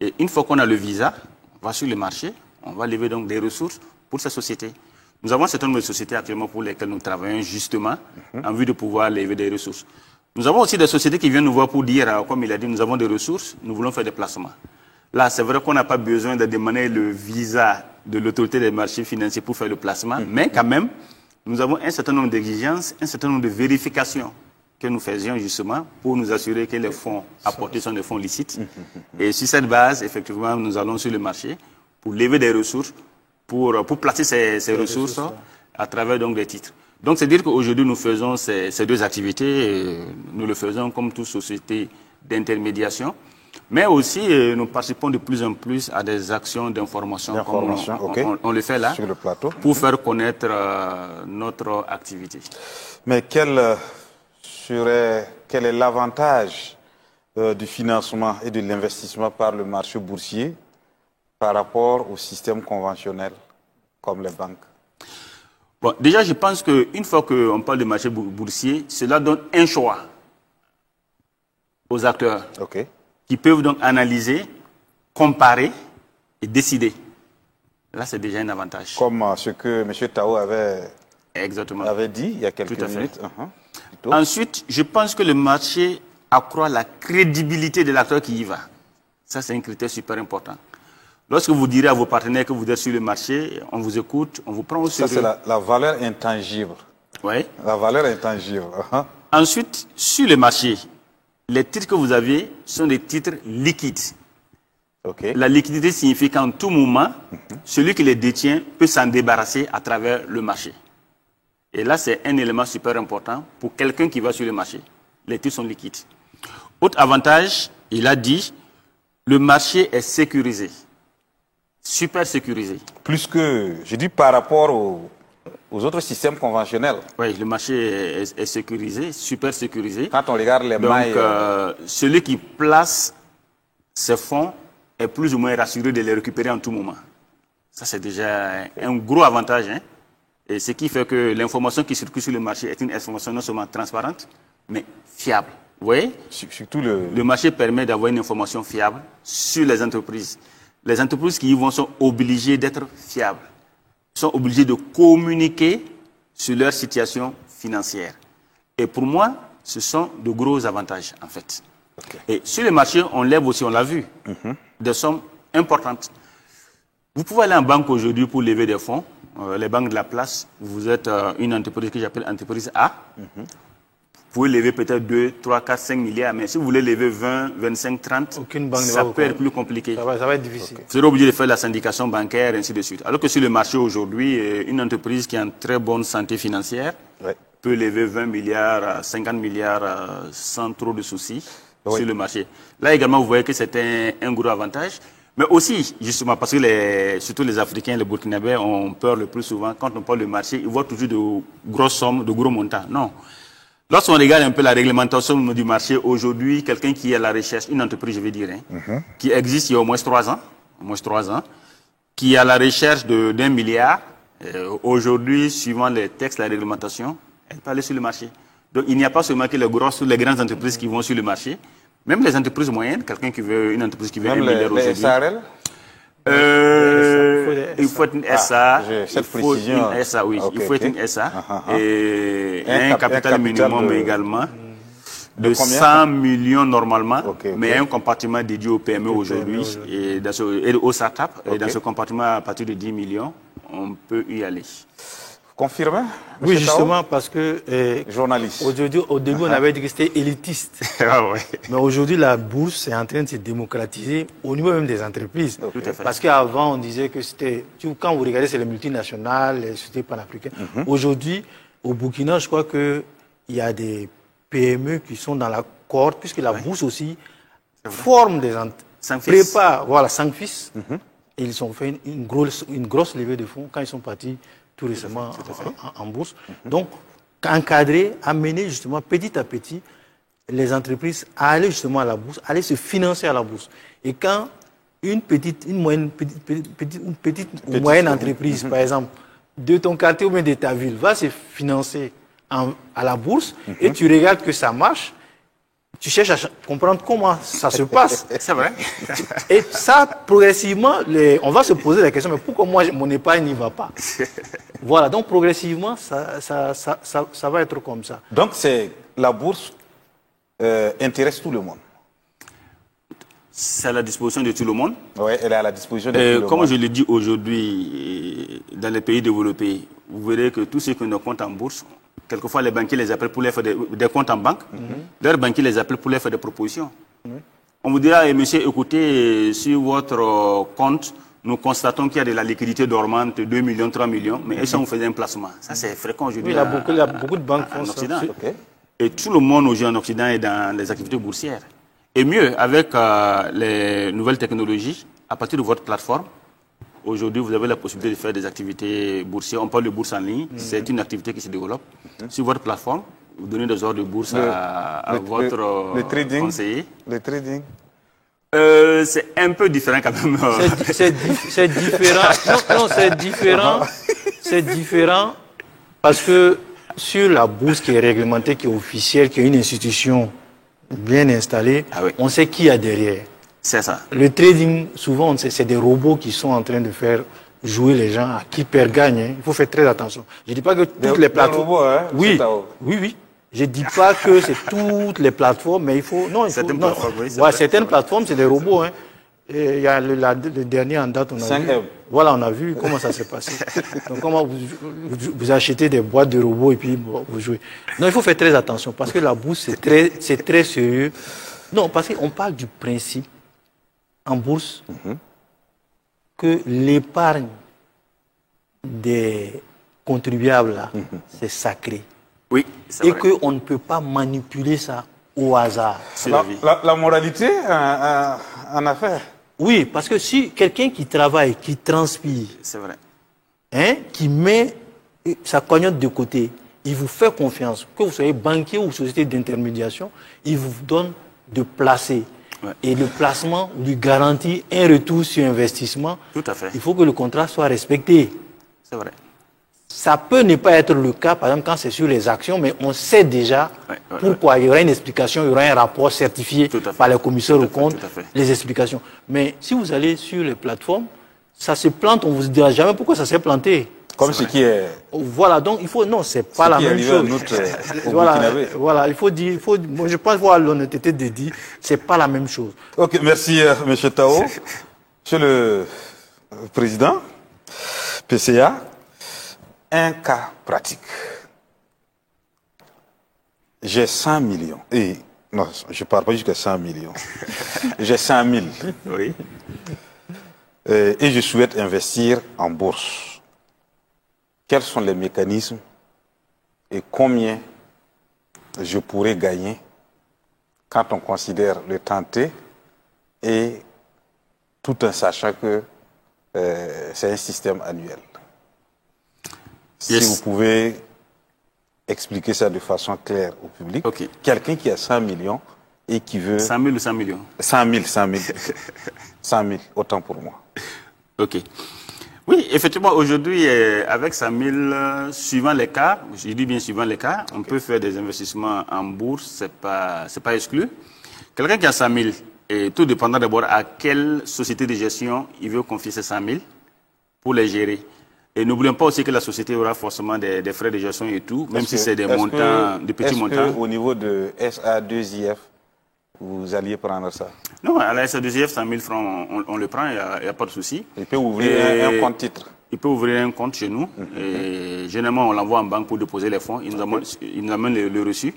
Et une fois qu'on a le visa, on va sur le marché, on va lever donc des ressources pour ces sociétés. Nous avons un certain nombre de sociétés actuellement pour lesquelles nous travaillons justement en vue de pouvoir lever des ressources. Nous avons aussi des sociétés qui viennent nous voir pour dire, comme il a dit, nous avons des ressources, nous voulons faire des placements. Là, c'est vrai qu'on n'a pas besoin de demander le visa de l'autorité des marchés financiers pour faire le placement, mais quand même, nous avons un certain nombre d'exigences, un certain nombre de vérifications que nous faisions justement pour nous assurer que les fonds apportés sont des fonds licites. Et sur cette base, effectivement, nous allons sur le marché pour lever des ressources, pour placer ces ressources à travers donc des titres. Donc, c'est dire qu'aujourd'hui, nous faisons ces deux activités. Nous le faisons comme toute société d'intermédiation. Mais aussi, nous participons de plus en plus à des actions d'information, comme on le fait là, sur le plateau, pour faire connaître notre activité. Mais quel est l'avantage du financement et de l'investissement par le marché boursier par rapport au système conventionnel comme les banques? Bon, déjà, je pense qu'une fois qu'on parle de marché boursier, cela donne un choix aux acteurs qui peuvent donc analyser, comparer et décider. Là, c'est déjà un avantage. Comme ce que M. Tao avait dit il y a quelques minutes. Ensuite, je pense que le marché accroît la crédibilité de l'acteur qui y va. Ça, c'est un critère super important. Lorsque vous direz à vos partenaires que vous êtes sur le marché, on vous écoute, on vous prend au sérieux. Ça, c'est la valeur intangible. Oui. La valeur intangible. Ensuite, sur le marché, les titres que vous avez sont des titres liquides. La liquidité signifie qu'en tout moment, celui qui les détient peut s'en débarrasser à travers le marché. Et là, c'est un élément super important pour quelqu'un qui va sur le marché. Les titres sont liquides. Autre avantage, il a dit, le marché est sécurisé. Super sécurisé. Plus que, je dis par rapport aux autres systèmes conventionnels. Oui, le marché est sécurisé, super sécurisé. Quand on regarde les mailles... Donc, celui qui place ses fonds est plus ou moins rassuré de les récupérer en tout moment. Ça, c'est déjà un gros avantage. Et ce qui fait que l'information qui circule sur le marché est une information non seulement transparente, mais fiable. Vous voyez? Surtout le marché permet d'avoir une information fiable sur les entreprises. Les entreprises qui y vont sont obligées d'être fiables, sont obligées de communiquer sur leur situation financière. Et pour moi, ce sont de gros avantages, en fait. Et sur le marché, on lève aussi, on l'a vu, des sommes importantes. Vous pouvez aller en banque aujourd'hui pour lever des fonds. Les banques de la place, vous êtes une entreprise que j'appelle entreprise A. Vous pouvez lever peut-être 2, 3, 4, 5 milliards, mais si vous voulez lever 20, 25, 30, ça peut être plus compliqué. Ça va être difficile. Vous serez obligé de faire la syndication bancaire, ainsi de suite. Alors que sur le marché aujourd'hui, une entreprise qui est en très bonne santé financière peut lever 20 milliards, 50 milliards sans trop de soucis sur le marché. Là également, vous voyez que c'est un gros avantage. Mais aussi, justement, parce que surtout les Africains, les Burkinabés ont peur le plus souvent, quand on parle de marché, ils voient toujours de grosses sommes, de gros montants. Non. Lorsqu'on regarde un peu la réglementation du marché, aujourd'hui, quelqu'un qui est à la recherche, une entreprise, je vais dire, qui existe il y a au moins 3 ans, qui est à la recherche d'1 milliard, aujourd'hui, suivant les textes, la réglementation, elle peut aller sur le marché. Donc, il n'y a pas seulement que les grandes entreprises qui vont sur le marché, même les entreprises moyennes, quelqu'un qui veut, une entreprise qui veut même 1 milliard aujourd'hui. SARL il faut être une SA. Cette précision. Une SA, oui. Il faut être une SA. Et un capital minimum également. De 100 millions normalement, mais un compartiment dédié au PME aujourd'hui et aux startups. Et dans ce compartiment, à partir de 10 millions, on peut y aller. Confirmé? Oui, justement, parce que journaliste. Au début, on avait dit que c'était élitiste. Mais aujourd'hui, la bourse est en train de se démocratiser au niveau même des entreprises. Parce qu'avant, on disait que c'était... Quand vous regardez, c'est les multinationales, les sociétés panafricaines. Aujourd'hui, au Burkina, je crois qu'il y a des PME qui sont dans la corde, puisque la bourse aussi forme des entreprises. Prépare, voilà, 5 fils. Et ils ont fait une grosse levée de fonds quand ils sont partis tout récemment en bourse. Donc, encadrer, amener justement petit à petit les entreprises à aller justement à la bourse, aller se financer à la bourse. Et quand une moyenne entreprise, par exemple, de ton quartier ou bien de ta ville, va se financer à la bourse et tu regardes que ça marche, tu cherches à comprendre comment ça se passe. C'est vrai. Et ça, progressivement, on va se poser la question, mais pourquoi moi, mon épargne n'y va pas? Voilà, donc progressivement, ça va être comme ça. Donc, la bourse intéresse tout le monde. C'est à la disposition de tout le monde. Oui, elle est à la disposition de tout le monde. Comme je le dis aujourd'hui, dans les pays développés, vous verrez que tous ceux qui ont des comptes en bourse, quelquefois, les banquiers les appellent pour les faire des comptes en banque. Leurs banquiers les appellent pour les faire des propositions. On vous dira, monsieur, écoutez, sur votre compte, nous constatons qu'il y a de la liquidité dormante, 2 millions, 3 millions, mais est-ce qu'on faisait un placement? Ça, c'est fréquent aujourd'hui. Oui, il y a beaucoup de banques en Occident. Et tout le monde aujourd'hui en Occident est dans les activités boursières. Et mieux, avec les nouvelles technologies, à partir de votre plateforme, aujourd'hui, vous avez la possibilité de faire des activités boursières. On parle de bourse en ligne. C'est une activité qui se développe. Sur votre plateforme, vous donnez des ordres de bourse à votre conseiller. Le trading. C'est un peu différent quand même. C'est différent. Non, c'est différent. C'est différent parce que sur la bourse qui est réglementée, qui est officielle, qui est une institution bien installée, on sait qui y a derrière. C'est ça. Le trading, souvent, c'est des robots qui sont en train de faire jouer les gens à qui perd gagne. Il faut faire très attention. Je ne dis pas que toutes les plateformes... Robots, hein, oui. Je ne dis pas que c'est toutes les plateformes, mais il faut... Non, certaines plateformes, c'est des robots. Hein. Et il y a le dernier en date, on a vu. Voilà, on a vu comment ça s'est passé. Donc, comment vous achetez des boîtes de robots et puis vous jouez. Non, il faut faire très attention parce que la bourse, c'est très sérieux. Non, parce qu'on parle du principe en bourse que l'épargne des contribuables, c'est sacré. Oui, et qu'on ne peut pas manipuler ça au hasard. La moralité en affaires. Oui, parce que si quelqu'un qui travaille, qui transpire, c'est vrai, qui met sa cagnotte de côté, il vous fait confiance, que vous soyez banquier ou société d'intermédiation, il vous donne de placer. Ouais. Et le placement lui garantit un retour sur investissement. Tout à fait. Il faut que le contrat soit respecté. C'est vrai. Ça peut ne pas être le cas, par exemple, quand c'est sur les actions, mais on sait déjà pourquoi. Il y aura une explication, il y aura un rapport certifié par les commissaires aux comptes, les explications. Mais si vous allez sur les plateformes, ça se plante, on ne vous dira jamais pourquoi ça s'est planté. Comme ce qui est... Voilà, donc il faut... Non, c'est pas la même chose. Voilà, il faut dire... Moi, je pense voir l'honnêteté de dire, c'est pas la même chose. Ok, merci M. Tao. Monsieur le Président, PCA, un cas pratique. J'ai 100 millions. Et, non, je ne parle pas jusqu'à 100 millions. J'ai 100 000. Oui. Et je souhaite investir en bourse. Quels sont les mécanismes et combien je pourrais gagner quand on considère le temps T et tout en sachant que c'est un système annuel. Si vous pouvez expliquer ça de façon claire au public. Quelqu'un qui a 100 millions et qui veut... 100 000 ou 100 millions 100 000, 100 000. 100 000, autant pour moi. Ok. Oui, effectivement, aujourd'hui, avec 100 000, suivant les cas, je dis bien suivant les cas, on peut faire des investissements en bourse, c'est pas exclu. Quelqu'un qui a 100 000, et tout dépendant d'abord à quelle société de gestion il veut confier ces 100 000 pour les gérer. Et n'oublions pas aussi que la société aura forcément des frais de gestion et tout, même si c'est des montants, des petits montants. Est-ce qu'au niveau de SA2IF, vous alliez prendre ça? Non, à la SA2IF, 100 000 francs, on le prend, il n'y a pas de souci. Il peut ouvrir un compte titre? Il peut ouvrir un compte chez nous. Et généralement, on l'envoie en banque pour déposer les fonds. Il nous amène le reçu.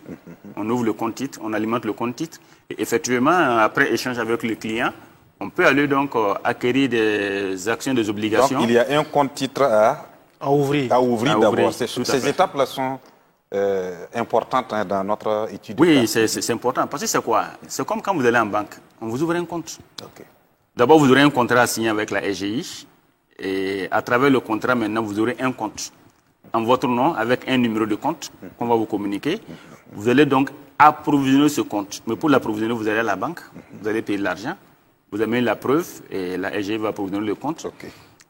On ouvre le compte titre, on alimente le compte titre. Et effectivement, après échange avec le client, on peut aller donc acquérir des actions, des obligations. Donc il y a un compte titre à ouvrir d'abord. Ces étapes-là sont importantes dans notre étude. Oui, c'est important. Parce que c'est quoi? C'est comme quand vous allez en banque. On vous ouvre un compte. D'abord, vous aurez un contrat signé avec la SGI. Et à travers le contrat, maintenant, vous aurez un compte en votre nom avec un numéro de compte qu'on va vous communiquer. Vous allez donc approvisionner ce compte. Mais pour l'approvisionner, vous allez à la banque, vous allez payer de l'argent, vous amenez la preuve et la SGI va approvisionner le compte.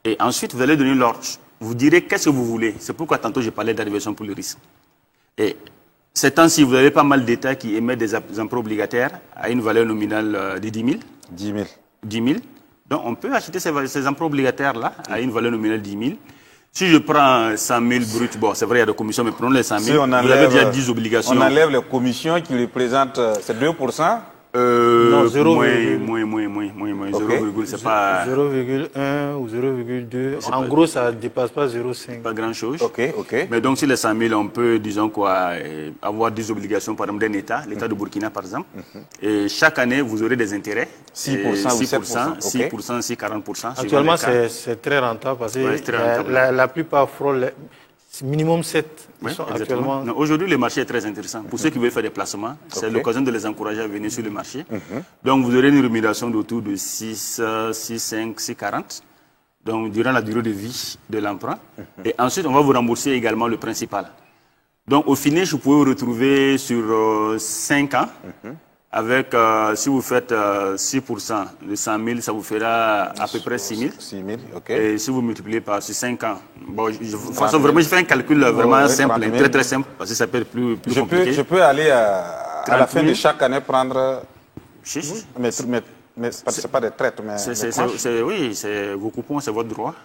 Et ensuite, vous allez donner l'ordre. Vous direz qu'est-ce que vous voulez. C'est pourquoi tantôt, j'ai parlé d'adhésion pour le risque. Et ces temps-ci, vous avez pas mal d'États qui émettent des emprunts obligataires à une valeur nominale de 10 000. 10 000. 10 000. Donc, on peut acheter ces emprunts obligataires-là à une valeur nominale de 10 000. Si je prends 100 000 bruts, bon, c'est vrai, il y a des commissions, mais prenons les 100 000, si vous avez déjà 10 obligations. On enlève les commissions qui représentent, c'est 2%? Non, 0, moins, c'est pas... 0,1 ou 0,2. En gros, ça ne dépasse pas 0,5. Pas grand-chose. Ok. Mais donc, sur les 100 000, on peut, disons quoi, avoir 10 obligations, par exemple, d'un État, l'État de Burkina, par exemple. Et chaque année, vous aurez des intérêts. 6% ou 7%. 6%, 6, 40%. Actuellement, c'est très rentable parce que la plupart frôlent minimum 7. Actuellement... Aujourd'hui, le marché est très intéressant. Pour ceux qui veulent faire des placements, c'est l'occasion de les encourager à venir sur le marché. Donc, vous aurez une rémunération d'autour de 6, 6,5, 6,40. Donc, durant la durée de vie de l'emprunt. Et ensuite, on va vous rembourser également le principal. Donc, au finish, vous pouvez vous retrouver sur 5 ans. Avec, si vous faites 6% de 100 000, ça vous fera à peu près 6 000. 6 000, ok. Et si vous multipliez par 5 ans, bon, de toute façon, vraiment, je fais un calcul vraiment simple, très simple, parce que ça peut être plus compliqué. Je peux aller à la fin de chaque année prendre... Mais ce n'est pas des traites, mais... Oui, vos coupons, c'est votre droit.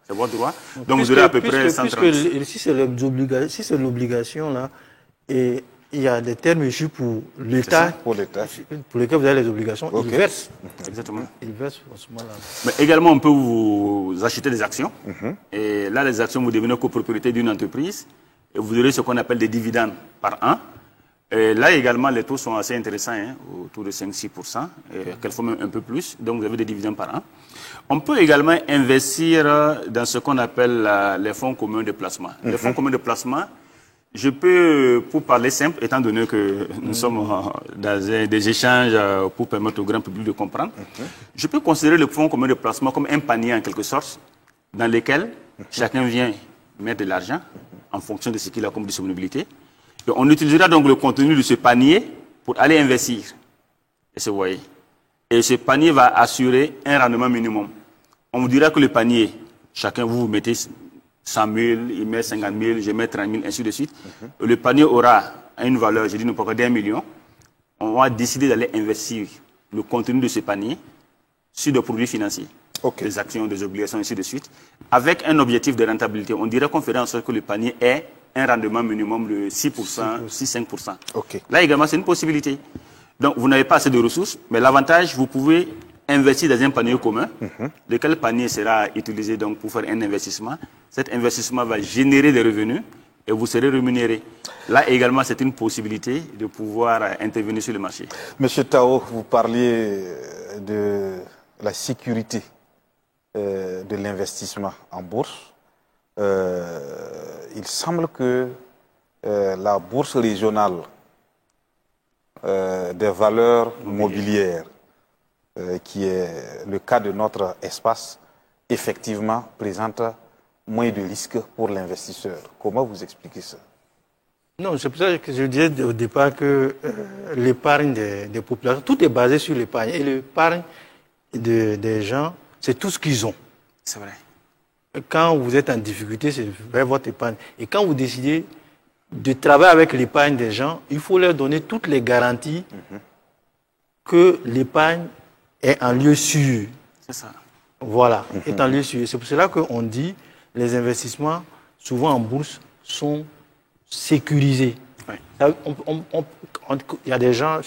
C'est votre droit. Donc, vous aurez à peu près 130. Si c'est l'obligation, là, et... Il y a des termes issus pour l'État, pour lesquels vous avez les obligations, ils versent. Exactement. Ils versent forcément là. Mais également, on peut vous acheter des actions. Et là, les actions, vous devenez copropriété d'une entreprise. Et vous aurez ce qu'on appelle des dividendes par an. Et là également, les taux sont assez intéressants, autour de 5-6%, quelquefois même un peu plus. Donc, vous avez des dividendes par an. On peut également investir dans ce qu'on appelle les fonds communs de placement. Les fonds communs de placement, je peux, pour parler simple, étant donné que nous sommes dans des échanges pour permettre au grand public de comprendre, je peux considérer le fonds commun de placement comme un panier en quelque sorte, dans lequel chacun vient mettre de l'argent en fonction de ce qu'il a comme disponibilité. Et on utilisera donc le contenu de ce panier pour aller investir. Et vous voyez. Et ce panier va assurer un rendement minimum. On vous dira que le panier, chacun vous mettez 100 000, il met 50 000, je mets 30 000, ainsi de suite. Le panier aura une valeur, je dis n'importe quoi, d'1 million. On va décider d'aller investir le contenu de ce panier sur des produits financiers, des actions, des obligations, ainsi de suite, avec un objectif de rentabilité. On dirait qu'on ferait en sorte que le panier ait un rendement minimum de 6%, 6-5%. Là également, c'est une possibilité. Donc, vous n'avez pas assez de ressources, mais l'avantage, vous pouvez investir dans un panier commun, lequel panier sera utilisé donc pour faire un investissement. Cet investissement va générer des revenus et vous serez rémunéré. Là également, c'est une possibilité de pouvoir intervenir sur le marché. Monsieur Tao, vous parliez de la sécurité de l'investissement en bourse. Il semble que la bourse régionale des valeurs mobilières qui est le cas de notre espace, effectivement présente moins de risques pour l'investisseur. Comment vous expliquez ça? Non, c'est pour ça que je disais au départ que l'épargne des populations, tout est basé sur l'épargne. Et l'épargne des gens, c'est tout ce qu'ils ont. C'est vrai. Quand vous êtes en difficulté, c'est vers votre épargne. Et quand vous décidez de travailler avec l'épargne des gens, il faut leur donner toutes les garanties que l'épargne est en lieu sûr. C'est ça. Voilà, est en lieu sûr. C'est pour cela qu'on dit les investissements, souvent en bourse, sont sécurisés. Oui. Il y a des gens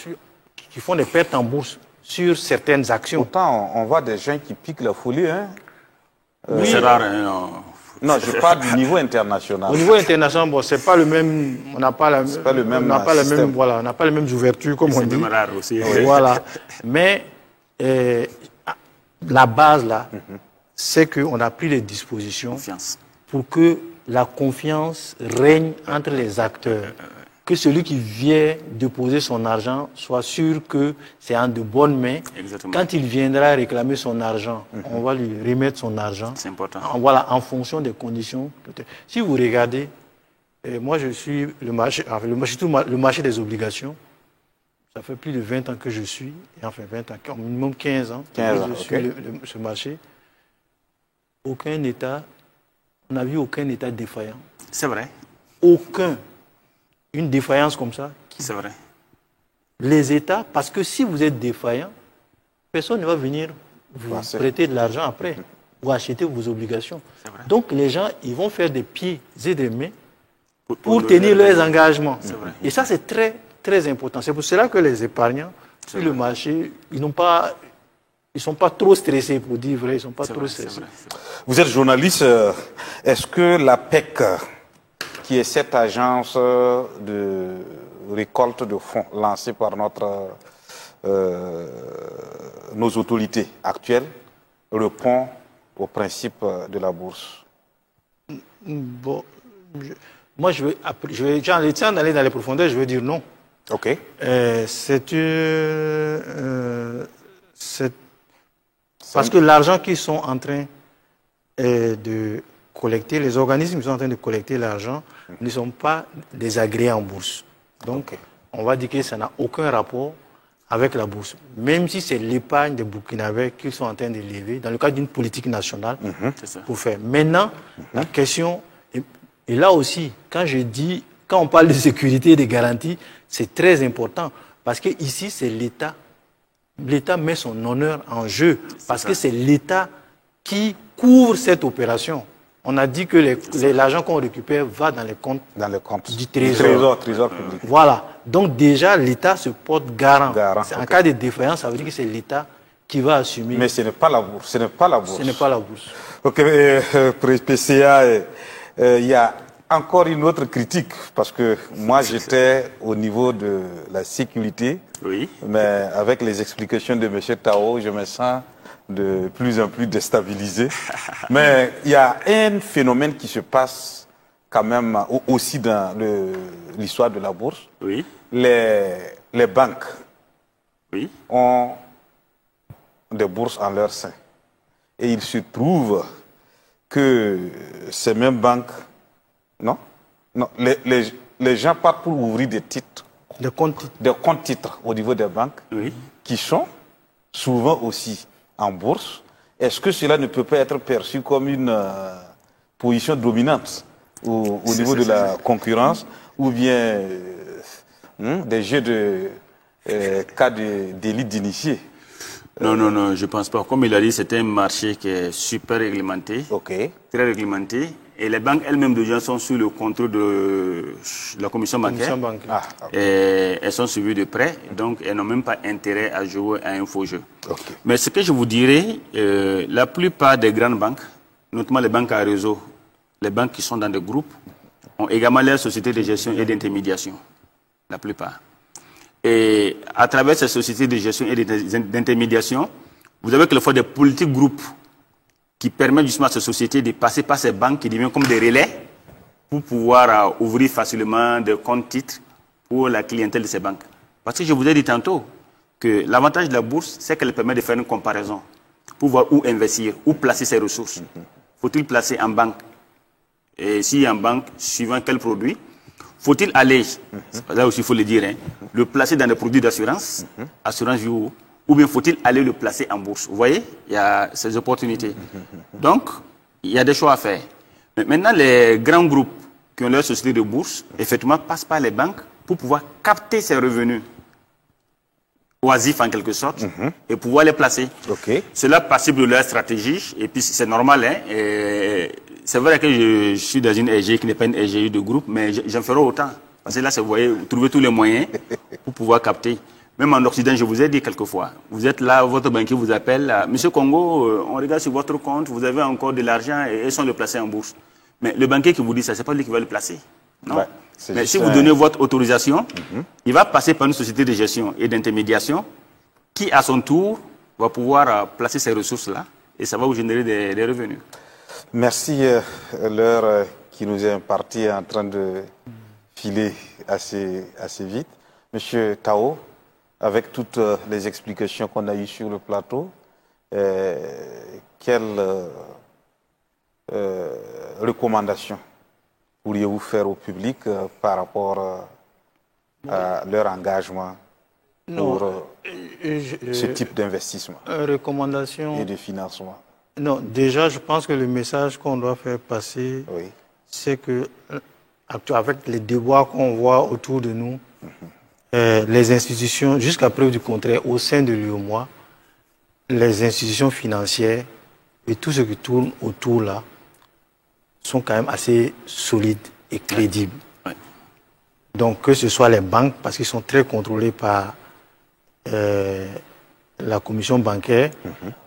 qui font des pertes en bourse sur certaines actions. Pourtant, on voit des gens qui piquent la folie. Hein? Oui. C'est rare. Hein, non. Non, je parle du niveau international. Au niveau international, bon, c'est pas le même. On n'a pas la, pas le même on n'a pas la même, voilà, on n'a pas les mêmes ouvertures comme on dit. C'est rare aussi. Voilà. Mais la base là, c'est qu'on a pris les dispositions pour que la confiance règne entre les acteurs. Que celui qui vient déposer son argent soit sûr que c'est en de bonnes mains. Exactement. Quand il viendra réclamer son argent, on va lui remettre son argent. C'est important. Voilà, en fonction des conditions. Si vous regardez, moi je suis le marché des obligations. Ça fait plus de 20 ans que je suis, et enfin 20 ans, au minimum 15 ans, que je suis ce marché. Aucun État, on n'a vu aucun État défaillant. C'est vrai. Aucun. Une défaillance comme ça. C'est vrai. Les États, parce que si vous êtes défaillant, personne ne va venir vous prêter de l'argent après ou acheter vos obligations. Donc les gens, ils vont faire des pieds et des mains pour tenir leurs engagements. Et ça, c'est très, très important. C'est pour cela que les épargnants, sur le marché, ils ne sont pas trop stressés, pour dire vrai, ils ne sont pas trop stressés. Vous êtes journaliste, est-ce que la PEC, qui est cette agence de récolte de fonds lancée par nos autorités actuelles, répond au principe de la bourse? Bon, moi, sans aller dans les profondeurs, je veux dire non. Ok. Parce que l'argent qu'ils sont en train de collecter, les organismes qui sont en train de collecter l'argent ne sont pas des agréés en bourse. Donc, on va dire que ça n'a aucun rapport avec la bourse. Même si c'est l'épargne des Burkinabés qu'ils sont en train de lever dans le cadre d'une politique nationale pour faire. Maintenant, la question, et là aussi, quand on parle de sécurité et de garantie, c'est très important parce que ici, c'est l'État. L'État met son honneur en jeu parce que c'est l'État qui couvre cette opération. On a dit que l'argent qu'on récupère va dans les comptes du Trésor. Trésor public. Voilà. Donc déjà, l'État se porte garant. En cas de défaillance, ça veut dire que c'est l'État qui va assumer. Mais ce n'est pas la bourse. Ce n'est pas la bourse. Ce n'est pas la bourse. Ok, PCA, il y a encore une autre critique, parce que moi j'étais au niveau de la sécurité, mais avec les explications de M. Tao, je me sens de plus en plus déstabilisé. Mais il y a un phénomène qui se passe quand même aussi dans l'histoire de la bourse. Oui. Les banques ont des bourses en leur sein. Et il se trouve que ces mêmes banques, non, les gens partent pour ouvrir des titres, des comptes titres au niveau des banques, qui sont souvent aussi en bourse. Est-ce que cela ne peut pas être perçu comme une position dominante au niveau de la concurrence, ou bien des jeux de cas d'élite d'initiés? Non, je ne pense pas. Comme il a dit, c'est un marché qui est super réglementé, très réglementé. Et les banques elles-mêmes déjà sont sous le contrôle de la commission bancaire. Et elles sont suivies de près, donc elles n'ont même pas intérêt à jouer à un faux jeu. Mais ce que je vous dirais, la plupart des grandes banques, notamment les banques à réseau, les banques qui sont dans des groupes, ont également leurs sociétés de gestion et d'intermédiation. La plupart. Et à travers ces sociétés de gestion et d'intermédiation, vous avez quelquefois des politiques groupes qui permettent justement à ces sociétés de passer par ces banques qui deviennent comme des relais pour pouvoir ouvrir facilement des comptes titres pour la clientèle de ces banques. Parce que je vous ai dit tantôt, que l'avantage de la bourse, c'est qu'elle permet de faire une comparaison pour voir où investir, où placer ses ressources. Faut-il placer en banque? Et si en banque, suivant quel produit, faut-il aller, là aussi il faut le dire, hein, le placer dans des produits d'assurance, assurance vie, ou bien faut-il aller le placer en bourse? Vous voyez, il y a ces opportunités. Donc, il y a des choix à faire. Mais maintenant, les grands groupes qui ont leur société de bourse, effectivement, passent par les banques pour pouvoir capter ces revenus oisifs en quelque sorte et pouvoir les placer. Cela participe de leur stratégie et puis c'est normal. Hein, c'est vrai que je suis dans une SGI qui n'est pas une SGI de groupe, mais j'en ferai autant. Parce que là, vous voyez, vous trouvez tous les moyens pour pouvoir capter. Même en Occident, je vous ai dit quelquefois, vous êtes là, votre banquier vous appelle, Monsieur Congo, on regarde sur votre compte, vous avez encore de l'argent et ils sont le placer en bourse. Mais le banquier qui vous dit ça, c'est pas lui qui va le placer. Non. Ouais, mais si vous donnez votre autorisation, il va passer par une société de gestion et d'intermédiation qui, à son tour, va pouvoir placer ces ressources-là et ça va vous générer des revenus. Merci. L'heure qui nous est impartie est en train de filer assez vite. Monsieur Tao, avec toutes les explications qu'on a eues sur le plateau, quelles recommandations pourriez-vous faire au public par rapport à leur engagement pour ce type d'investissement et de financement? Non, déjà, je pense que le message qu'on doit faire passer, c'est que, avec les débats qu'on voit autour de nous, les institutions, jusqu'à preuve du contraire, au sein de l'UEMOA, les institutions financières et tout ce qui tourne autour là, sont quand même assez solides et crédibles. Donc, que ce soit les banques, parce qu'ils sont très contrôlés par la commission bancaire.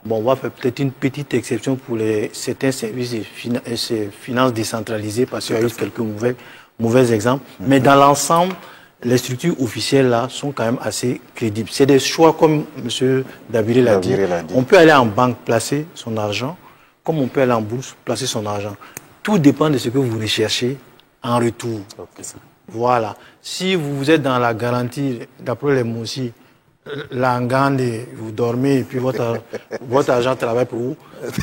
Bon, on va faire peut-être une petite exception pour certains services et finances décentralisées, parce qu'il y a eu quelques mauvais exemples. Mais dans l'ensemble, les structures officielles là sont quand même assez crédibles. C'est des choix, comme M. Dabiré l'a dit. On peut aller en banque placer son argent, comme on peut aller en bourse placer son argent. Tout dépend de ce que vous recherchez en retour. Voilà. Si vous êtes dans la garantie, d'après les mots aussi, l'angande, vous dormez et puis votre argent travaille pour vous,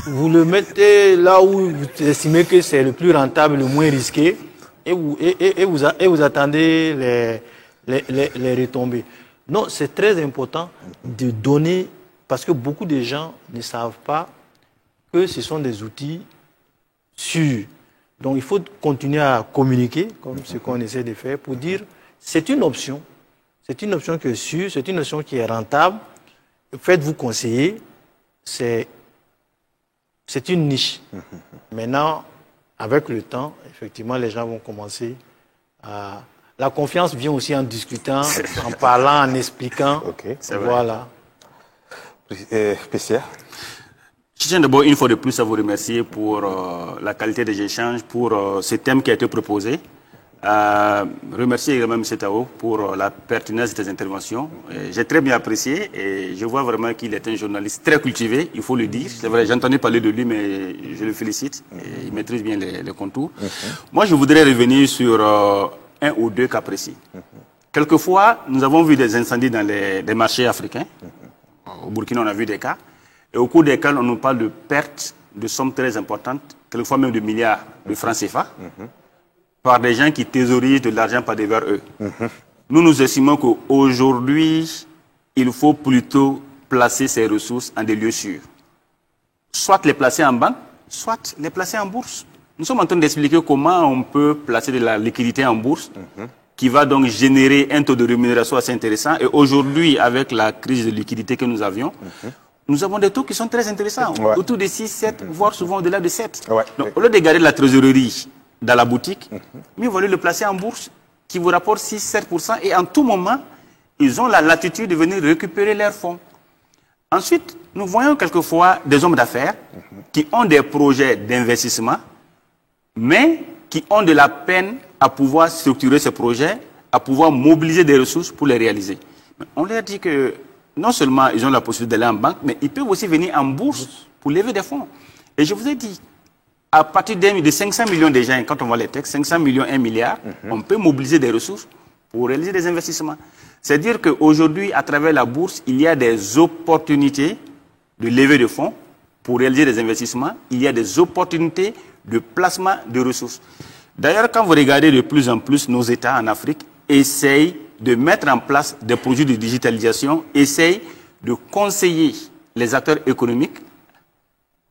vous le mettez là où vous estimez que c'est le plus rentable, le moins risqué, et vous attendez les retombées. Non, c'est très important de donner, parce que beaucoup de gens ne savent pas que ce sont des outils sûrs. Donc il faut continuer à communiquer, comme ce qu'on essaie de faire, pour dire c'est une option. C'est une option qui est sûre, c'est une option qui est rentable. Faites-vous conseiller, c'est une niche. Maintenant, avec le temps, effectivement, les gens vont commencer à... La confiance vient aussi en discutant, en parlant, en expliquant. Voilà. PCA. Je tiens d'abord une fois de plus à vous remercier pour la qualité des échanges, pour ce thème qui a été proposé. Remercier également M. Tao pour la pertinence de ses interventions. J'ai très bien apprécié et je vois vraiment qu'il est un journaliste très cultivé, il faut le dire. C'est vrai, j'entendais parler de lui, mais je le félicite. Et il maîtrise bien les contours. Moi, je voudrais revenir sur un ou deux cas précis. Quelquefois, nous avons vu des incendies dans les marchés africains. Au Burkina, on a vu des cas. Et au cours desquels on nous parle de pertes de sommes très importantes, quelquefois même de milliards de francs CFA, par des gens qui thésaurisent de l'argent par devers eux. Nous estimons qu'aujourd'hui, il faut plutôt placer ces ressources en des lieux sûrs. Soit les placer en banque, soit les placer en bourse. Nous sommes en train d'expliquer comment on peut placer de la liquidité en bourse, qui va donc générer un taux de rémunération assez intéressant. Et aujourd'hui, avec la crise de liquidité que nous avions, nous avons des taux qui sont très intéressants, autour de 6, 7, voire souvent au-delà de 7. Donc, au lieu de garder la trésorerie dans la boutique, mieux vaut le placer en bourse, qui vous rapporte 6-7%, et en tout moment, ils ont la latitude de venir récupérer leurs fonds. Ensuite, nous voyons quelquefois des hommes d'affaires qui ont des projets d'investissement, mais qui ont de la peine à pouvoir structurer ces projets, à pouvoir mobiliser des ressources pour les réaliser. On leur dit que non seulement ils ont la possibilité d'aller en banque, mais ils peuvent aussi venir en bourse pour lever des fonds. Et je vous ai dit, à partir de 500 millions de gens, quand on voit les textes, 500 millions, 1 milliard, on peut mobiliser des ressources pour réaliser des investissements. C'est-à-dire qu'aujourd'hui, à travers la bourse, il y a des opportunités de levée de fonds pour réaliser des investissements. Il y a des opportunités de placement de ressources. D'ailleurs, quand vous regardez de plus en plus, nos États en Afrique essayent de mettre en place des projets de digitalisation, essayent de conseiller les acteurs économiques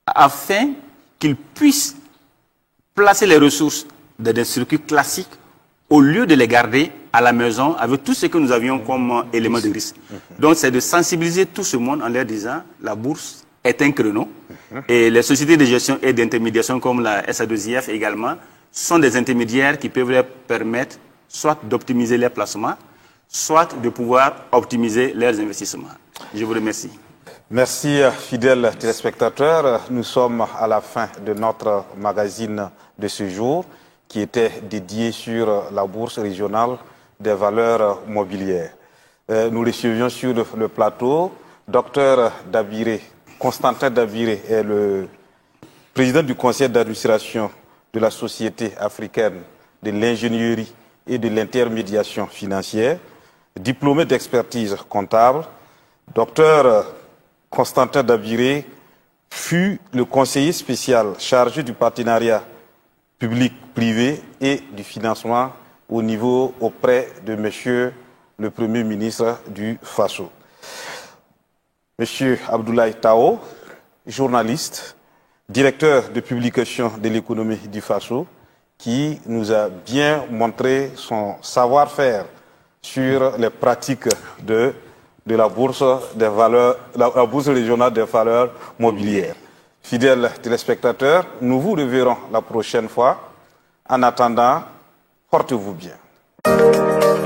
afin qu'ils puissent placer les ressources dans des circuits classiques au lieu de les garder à la maison avec tout ce que nous avions comme élément de risque. Donc, c'est de sensibiliser tout ce monde en leur disant la bourse est un créneau et les sociétés de gestion et d'intermédiation comme la SA2IF également sont des intermédiaires qui peuvent leur permettre soit d'optimiser leurs placements, soit de pouvoir optimiser leurs investissements. Je vous remercie. Merci, fidèles téléspectateurs. Nous sommes à la fin de notre magazine de ce jour qui était dédié sur la bourse régionale des valeurs mobilières. Nous recevions sur le plateau Dr Dabiré. Constantin Dabiré est le président du conseil d'administration de la Société africaine de l'ingénierie et de l'intermédiation financière, diplômé d'expertise comptable. Dr Constantin Dabiré fut le conseiller spécial chargé du partenariat public-privé et du financement au niveau auprès de Monsieur le Premier ministre du Faso. Monsieur Abdoulaye Tao, journaliste, directeur de publication de l'économie du Faso, qui nous a bien montré son savoir-faire sur les pratiques de la bourse des valeurs, la bourse régionale des valeurs mobilières. Fidèles téléspectateurs, nous vous reverrons la prochaine fois. En attendant, portez-vous bien.